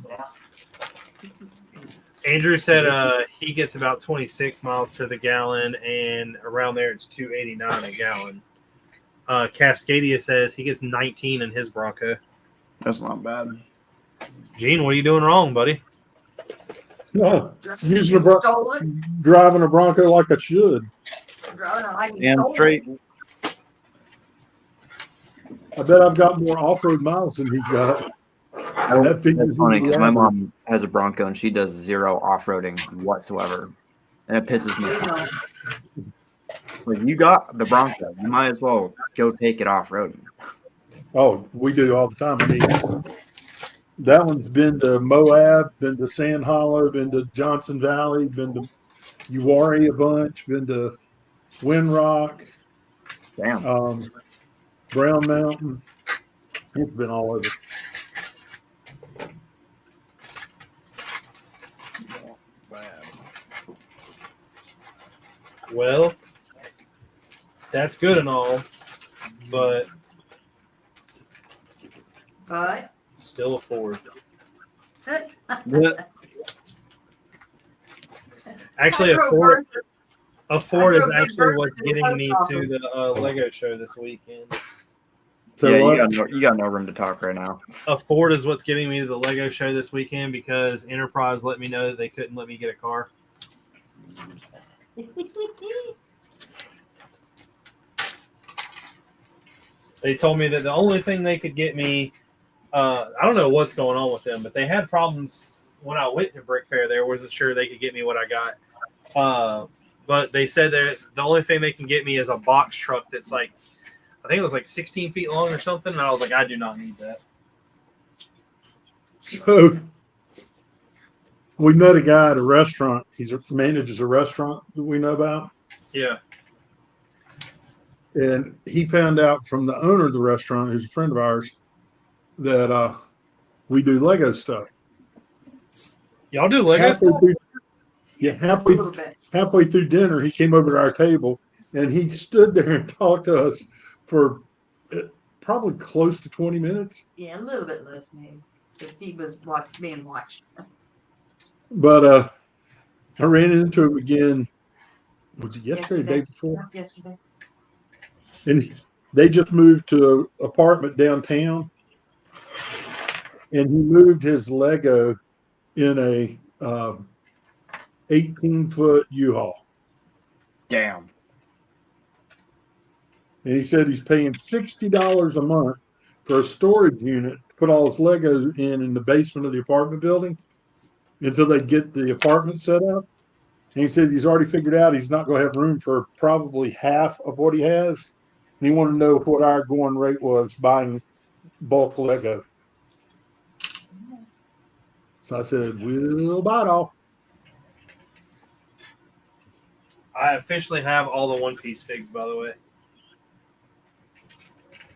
Andrew said he gets about 26 miles to the gallon, and around there it's 289 a gallon. Cascadia says he gets 19 in his Bronco. That's not bad. Gene, what are you doing wrong, buddy? No, using Stole it. driving a Bronco like I should. Driving it like you Damn stole it. straight. I bet I've got more off-road miles than he's got. That figures That's funny because my around. mom has a Bronco and she does zero off-roading whatsoever. And it pisses me off. When you got the Bronco, you might as well go take it off-roading. Oh, we do all the time. I mean, that one's been to Moab, been to Sand Hollow, been to Johnson Valley, been to Uwharrie a bunch, been to Windrock, Damn. Brown Mountain. It's been all over. Well, that's good and all, but still a Ford. Actually, a Ford is actually what's getting me to the Lego show this weekend. So yeah, what? you got no room to talk right now. A Ford is what's getting me to the Lego show this weekend because Enterprise let me know that they couldn't let me get a car. They told me that the only thing they could get me, I don't know what's going on with them, but they had problems when I went to Brick Fair. They wasn't sure they could get me what I got. But they said that the only thing they can get me is a box truck that's like, I think it was like 16 feet long or something. And I was like, I do not need that. So we met a guy at a restaurant. He manages a restaurant that we know about. Yeah. And he found out from the owner of the restaurant, who's a friend of ours, that we do Lego stuff. Y'all do Lego Halfway stuff? through, yeah, A little bit. halfway through dinner, he came over to our table and he stood there and talked to us for probably close to 20 minutes. Yeah, a little bit less maybe, because he was being watched. But I ran into him again. Was it yesterday or the day before? Yesterday. And they just moved to an apartment downtown. And he moved his Lego in a 18-foot U-Haul. Damn. And he said he's paying $60 a month for a storage unit to put all his Legos in the basement of the apartment building until they get the apartment set up. And he said he's already figured out he's not going to have room for probably half of what he has. And he wanted to know what our going rate was buying bulk Lego. So I said, we'll buy it all. I officially have all the One Piece figs, by the way.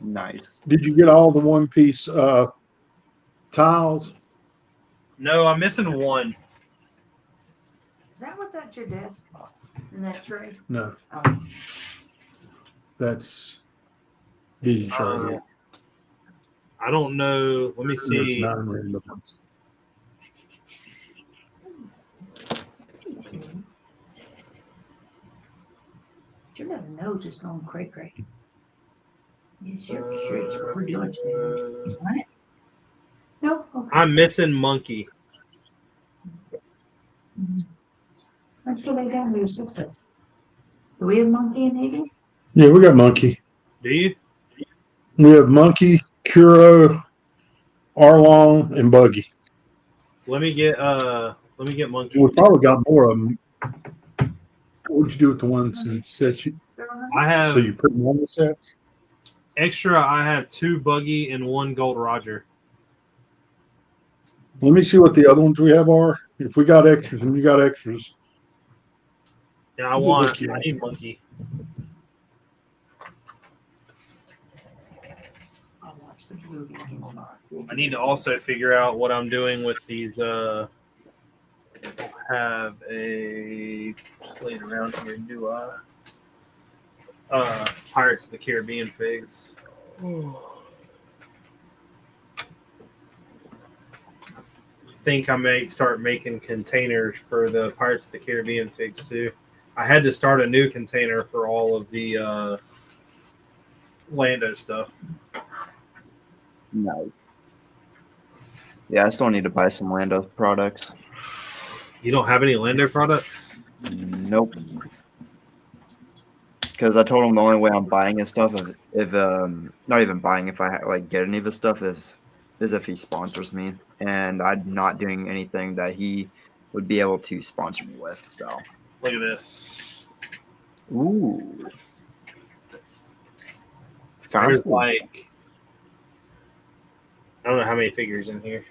Nice. Did you get all the one piece tiles? No, I'm missing one. Is that what's at your desk in that tray? No, Oh, that's Disney show. I don't know. Let me It's see. 9 random ones. your little nose is going cray cray. Yes, you're curious what we're doing today. Right? No? Okay. I'm missing Monkey. Let's go lay down. There's just a. Do we have monkey in here? Yeah, we got Monkey. Do you? We have Monkey, Kuro, Arlong, and Buggy. Let me get Monkey. We probably got more of them. What would you do with the ones that set you? I have So you put them on the sets? extra. I have 2 Buggy and 1 Gold Roger. Let me see what the other ones we have are. If we got extras and you got extras. Yeah, I need Monkey. I'll watch the movie. I need to also figure out what I'm doing with these. Have a playing around here. Do I? Pirates of the Caribbean figs. I think I may start making containers for the Pirates of the Caribbean figs too. I had to start a new container for all of the Lando stuff. Nice. Yeah, I still need to buy some Lando products. You don't have any Lando products? Nope. Because I told him the only way I'm buying his stuff, if not even buying, if I like get any of his stuff, is if he sponsors me, and I'm not doing anything that he would be able to sponsor me with. So Look at this. ooh, There's fancy. like, I don't know how many figures in here.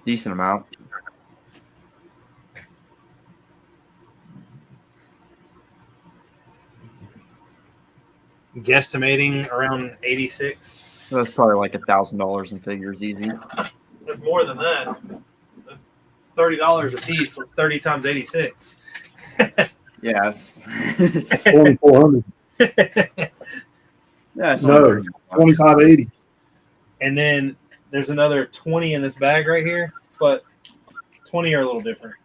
Decent amount. Guesstimating around 86. That's probably like $1,000 in figures, easy. There's more than that. $30 a piece, so 30 times 86. Yes. 2400. Yeah, it's No, only $30. 2580. And then there's another 20 in this bag right here, but 20 are a little different.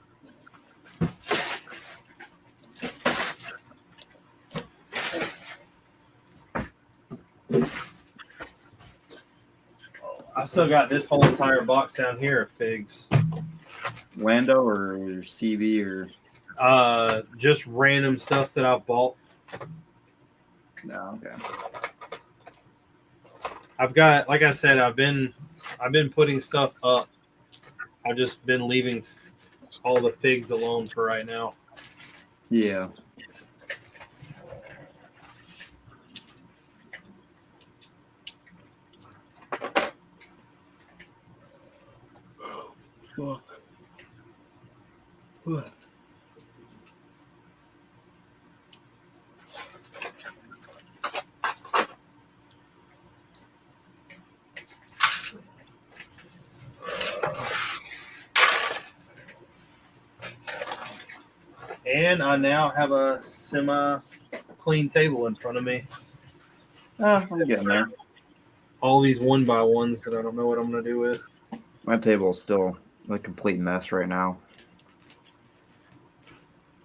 I still got this whole entire box down here of figs. Lando or CB or Just random stuff that I've bought. no? Okay. I've got, like I said, I've been putting stuff up. I've just been leaving all the figs alone for right now. Yeah. Fuck. What? And I now have a semi-clean table in front of me. I'm getting there. All these 1x1s that I don't know what I'm going to do with. My table is still a complete mess right now.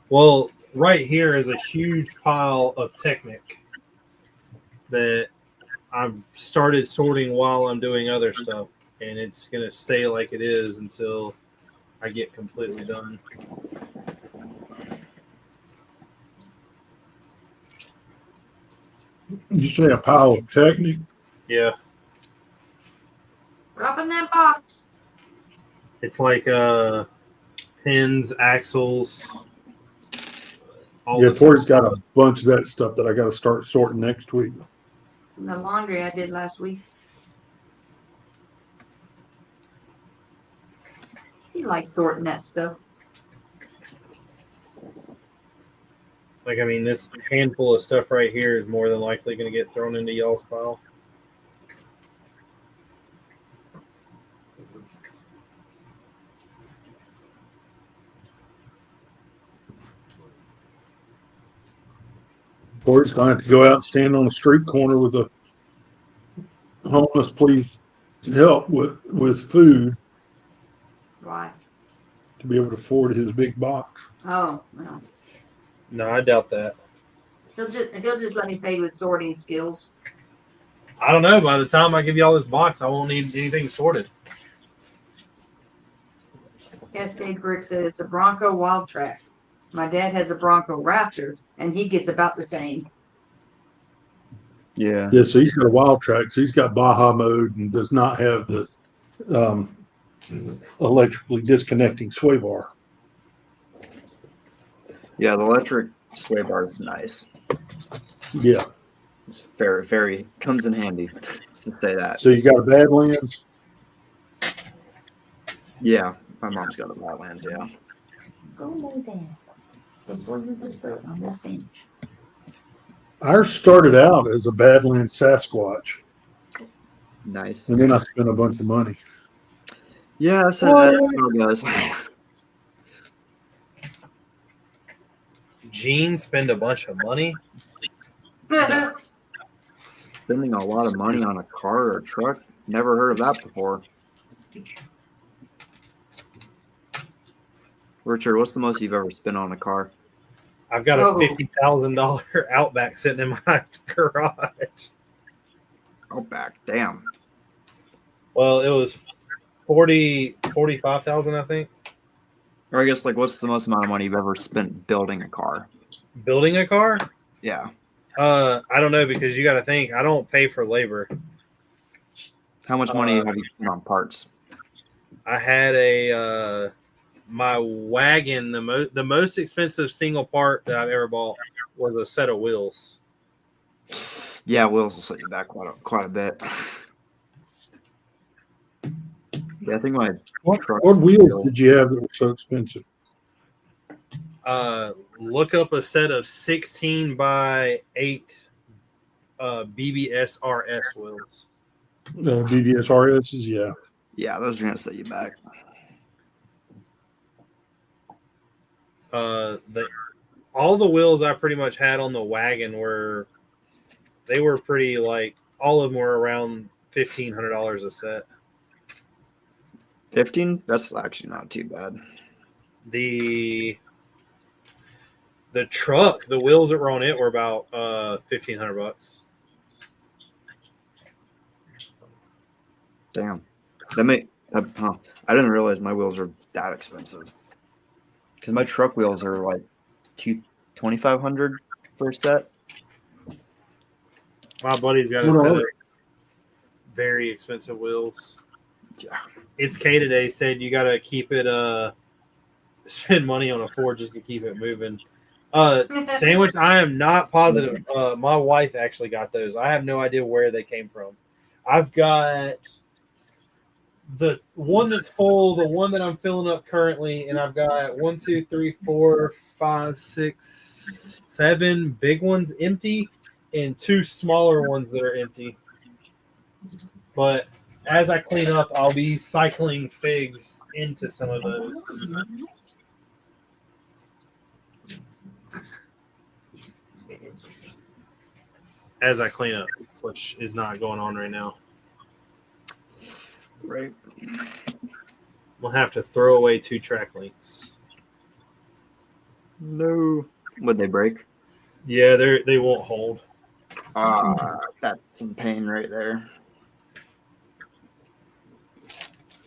Well, right here is a huge pile of Technic that I've started sorting while I'm doing other stuff, and it's going to stay like it is until I get completely done. You say a pile of Technic? Yeah, Drop in that box. it's like pins, axles. All Yeah, this Tori's stuff. got a bunch of that stuff that I got to start sorting next week. From the laundry I did last week. He likes sorting that stuff. Like, I mean, this handful of stuff right here is more than likely going to get thrown into y'all's pile. Tori's going to have to go out and stand on a street corner with a homeless, please help with food Why? to be able to afford his big box. Oh, no. No, I doubt that. He'll just let me pay with sorting skills. I don't know. By the time I give y'all this box, I won't need anything sorted. Cascade Bricks said it's a Bronco Wild Track. My dad has a Bronco Raptor, and he gets about the same. Yeah. Yeah, so he's got a wild track. So he's got Baja mode and does not have the electrically disconnecting sway bar. Yeah, the electric sway bar is nice. Yeah. It's very, very comes in handy to say that. So you got a Badlands. Yeah, my mom's got a Badlands, yeah. Go lay down. The boys are foot on that bench. Ours started out as a Badlands Sasquatch, Nice. and then I spent a bunch of money. Yeah, that's how it goes. Gene spend a bunch of money. Spending a lot of money on a car or a truck. Never heard of that before. Richard, what's the most you've ever spent on a car? I've got a $50,000 Outback sitting in my garage. Outback, damn. Well, it was 45,000, I think. Or I guess, like, what's the most amount of money you've ever spent building a car? Building a car? Yeah. I don't know, because you got to think I don't pay for labor. How much money have you spent on parts? I had my wagon. The most expensive single part that I've ever bought was a set of wheels. Yeah, wheels will set you back quite a bit. Yeah, I think my truck. What wheels did you have that were so expensive? Look up a set of 16 by 8 BBS RS wheels. BBS RSs, yeah. Yeah, those are gonna set you back. All the wheels I pretty much had on the wagon were pretty, like, all of them were around $1,500 a set. 15? That's actually not too bad. The truck, the wheels that were on it were about $1,500. Damn. I didn't realize my wheels are that expensive. Because my truck wheels are like $2,500 for a set. My buddy's got a set of very expensive wheels. Yeah. It's K today said you gotta keep it spend money on a Ford just to keep it moving. Sandwich, I am not positive. My wife actually got those. I have no idea where they came from. I've got the one that's full, the one that I'm filling up currently, and I've got 1, 2, 3, 4, 5, 6, 7 big ones empty and 2 smaller ones that are empty. But as I clean up, I'll be cycling figs into some of those. As I clean up, which is not going on right now. Right. We'll have to throw away 2 track links. No. Would they break? Yeah, they won't hold. That's some pain right there.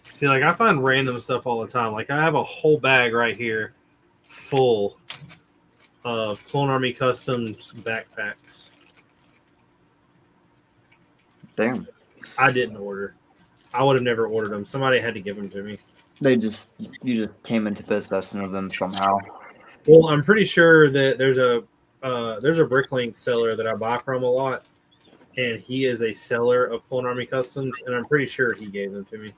See, like I find random stuff all the time. Like I have a whole bag right here full of Clone Army Customs backpacks. Damn. I didn't order. I would have never ordered them. Somebody had to give them to me. You just came into possession of them somehow. Well, I'm pretty sure that there's a Bricklink seller that I buy from a lot, and he is a seller of Clone Army Customs, and I'm pretty sure he gave them to me.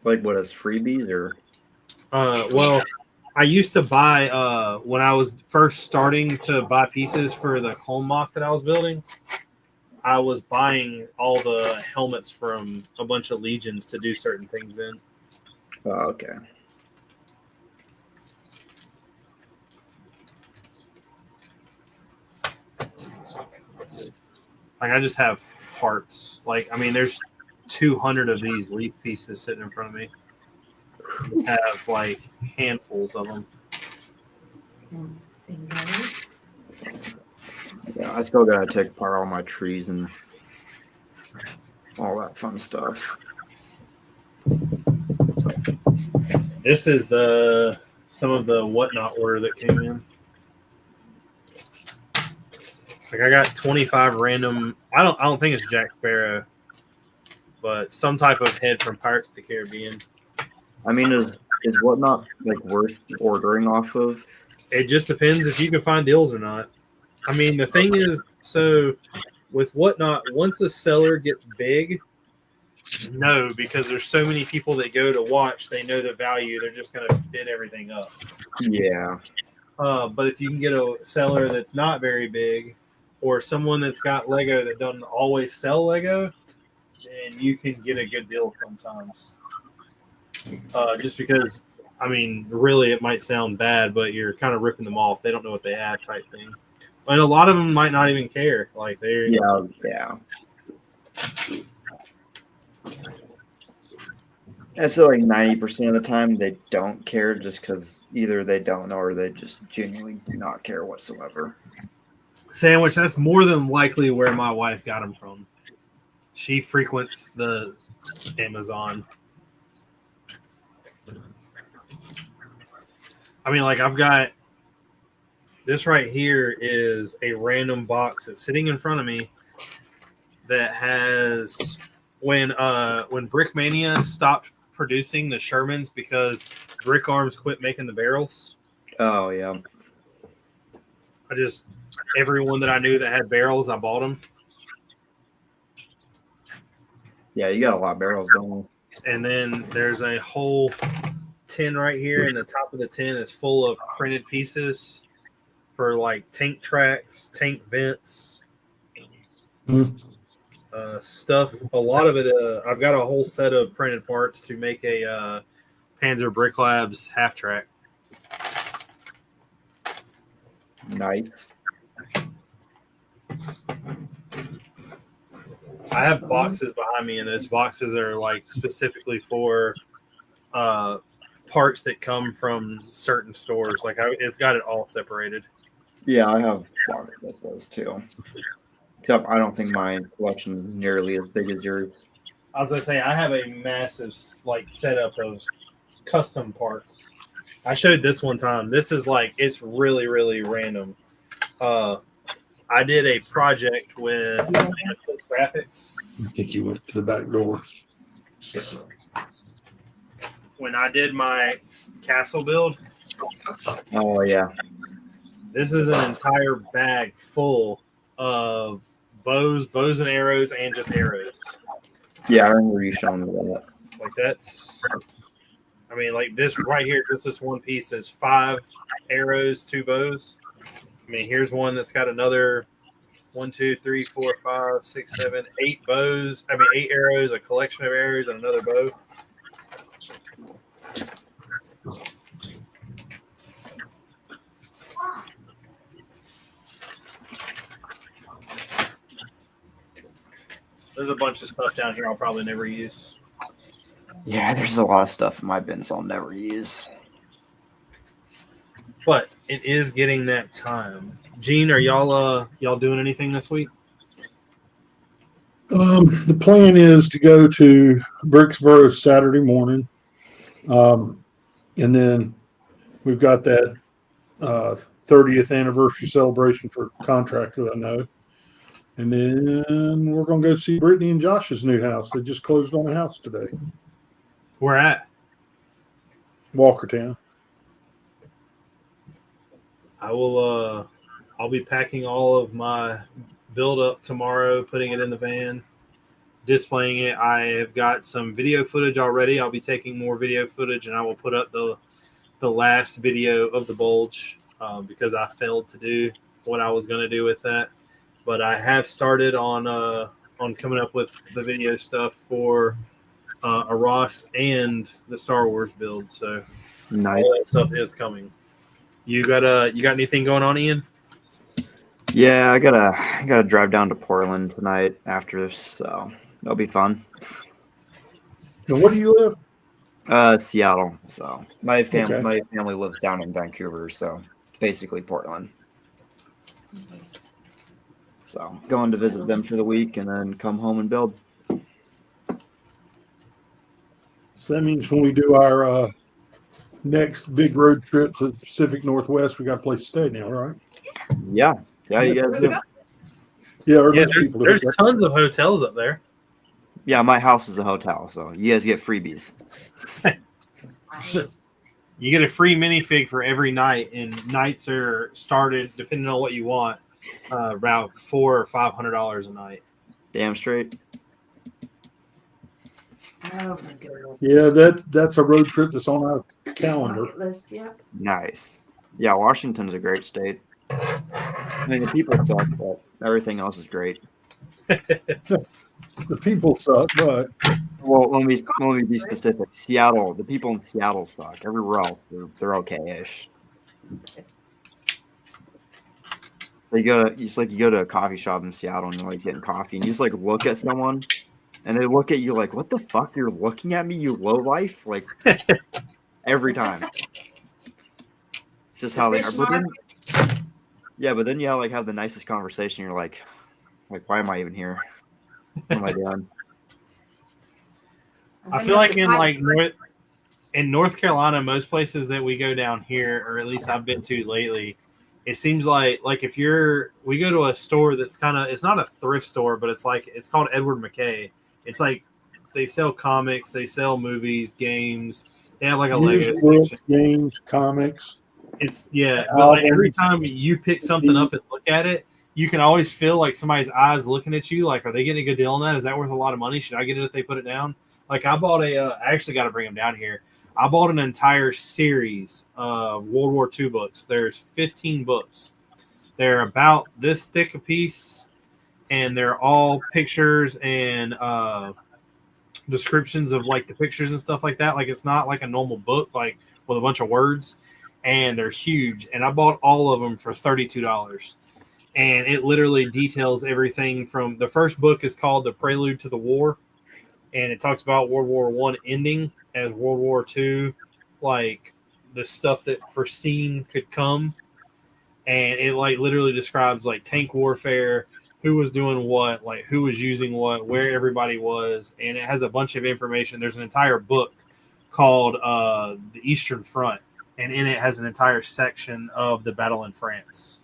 Like what, as freebies or? Well, I used to buy when I was first starting to buy pieces for the clone mock that I was building. I was buying all the helmets from a bunch of legions to do certain things in. Oh, okay. Like I just have parts. Like I mean, there's 200 of these leaf pieces sitting in front of me. I have like handfuls of them. Yeah, I still gotta take apart all my trees and all that fun stuff. So, This is some of the whatnot order that came in. Like I got 25 random. I don't think it's Jack Sparrow, but some type of head from Pirates of the Caribbean. I mean, is whatnot like worth ordering off of? It just depends if you can find deals or not. I mean, the thing is, so with whatnot, once a seller gets big, no, because there's so many people that go to watch, they know the value. They're just going to bid everything up. Yeah. But if you can get a seller that's not very big, or someone that's got Lego that doesn't always sell Lego, then you can get a good deal sometimes. Just because, I mean, really it might sound bad, but you're kind of ripping them off. They don't know what they have type thing. And a lot of them might not even care. Like they're Yeah. I'd say like 90% of the time they don't care just because either they don't know or they just genuinely do not care whatsoever. Sandwich, that's more than likely where my wife got them from. She frequents the Amazon. I mean, like I've got this right here is a random box that's sitting in front of me that has when Brickmania stopped producing the Shermans because Brick Arms quit making the barrels. Oh, yeah. Everyone that I knew that had barrels, I bought them. Yeah, you got a lot of barrels, don't you? And then there's a whole tin right here, and the top of the tin is full of printed pieces for like tank tracks, tank vents, stuff. A lot of it, I've got a whole set of printed parts to make a Panzer Brick Labs half track. Nice. I have boxes behind me, and those boxes are like specifically for parts that come from certain stores. Like it's got it all separated. Yeah, I have boxes like those too. Except I don't think my collection is nearly as big as yours. I was gonna say I have a massive like setup of custom parts. I showed this one time. This is like it's really really random. I did a project with graphics. I think you went to the back door. When I did my castle build, Oh yeah. this is an entire bag full of bows and arrows, and just arrows. Yeah, I remember you showing me that. Like that's, I mean, like this right here, just this one piece is 5 arrows, 2 bows. I mean, here's one that's got another 1, 2, 3, 4, 5, 6, 7, 8 bows. I mean, 8 arrows, a collection of arrows, and another bow. There's a bunch of stuff down here I'll probably never use. Yeah, there's a lot of stuff in my bins I'll never use. But it is getting that time. Gene, are y'all doing anything this week? The plan is to go to Bricksboro Saturday morning. And then we've got that 30th anniversary celebration for contractor that I know. And then we're going to go see Brittany and Josh's new house. They just closed on a house today. Where at? Walkertown. I will. I'll be packing all of my build up tomorrow, putting it in the van, displaying it. I have got some video footage already. I'll be taking more video footage, and I will put up the last video of the bulge because I failed to do what I was going to do with that. But I have started on coming up with the video stuff for a Ross and the Star Wars build. So Nice. all that stuff is coming. You got anything going on, Ian? Yeah, I gotta drive down to Portland tonight after this, so that'll be fun. And where do you live? Seattle. So my family lives down in Vancouver, so basically Portland. So going to visit them for the week and then come home and build. So that means when we do our next big road trip to the Pacific Northwest, we got a place to stay now, right? Yeah, you guys do. Yeah, there's tons of hotels up there. Yeah, my house is a hotel, so you guys get freebies. You get a free minifig for every night, and nights are started depending on what you want. Around $400 or $500 a night. Damn straight. Oh my goodness. Yeah, that's a road trip that's on our calendar. List, yep. Nice. Yeah, Washington's a great state. I mean, the people suck, but everything else is great. The people suck, but Well, let me be specific. Seattle, the people in Seattle suck. Everywhere else, they're okay-ish. It's like you go to a coffee shop in Seattle and you're like getting coffee, and you just like look at someone, and they look at you like, "What the fuck? You're looking at me, you lowlife!" Like every time. It's just how they are. But then you have the nicest conversation. You're like, why am I even here? What am I doing? I feel like in North Carolina, most places that we go down here, or at least I've been to lately, it seems like if we go to a store that's it's not a thrift store, but it's called Edward McKay. It's like they sell comics, they sell movies, games. They have like a Lego section. Games, comics. But like every time you pick something up and look at it, you can always feel like somebody's eyes looking at you. Like, are they getting a good deal on that? Is that worth a lot of money? Should I get it if they put it down? Like, I bought I actually got to bring them down here. I bought an entire series of World War II books. There's 15 books. They're about this thick a piece, and they're all pictures and descriptions of like the pictures and stuff like that. Like, it's not like a normal book, like with a bunch of words, and they're huge. And I bought all of them for $32. And it literally details everything from the first book is called The Prelude to the War. And it talks about World War I ending as World War II, like the stuff that foreseen could come. And it like literally describes like tank warfare, who was doing what, like who was using what, where everybody was. And it has a bunch of information. There's an entire book called The Eastern Front. And in it has an entire section of the battle in France.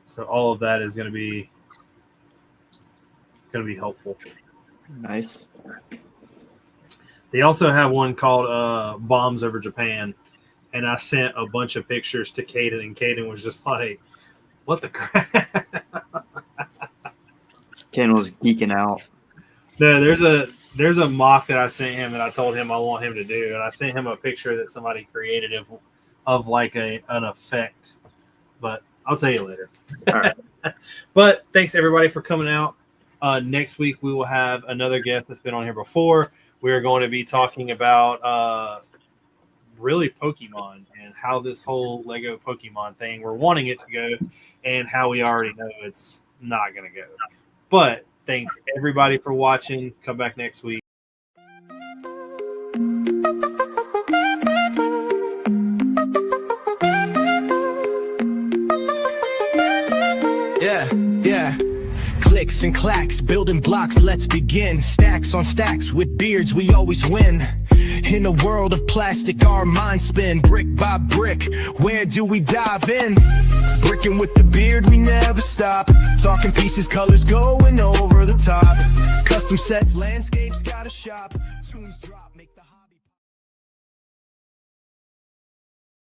So all of that is going to be helpful. Nice. They also have one called Bombs Over Japan, and I sent a bunch of pictures to Caden, and Caden was just like, what the crap? Ken was geeking out. No, there's a mock that I sent him that I told him I want him to do, and I sent him a picture that somebody created of like an effect. But I'll tell you later. All right. But thanks everybody for coming out. Next week we will have another guest that's been on here before. We are going to be talking about really Pokemon and how this whole Lego Pokemon thing, we're wanting it to go, and how we already know it's not going to go. But thanks everybody for watching. Come back next week. Yeah. Clicks and clacks, building blocks, let's begin. Stacks on stacks, with beards we always win. In a world of plastic, our minds spin. Brick by brick, where do we dive in? Brickin' with the beard, we never stop. Talking pieces, colors going over the top. Custom sets, landscapes, got a shop. Tunes drop, make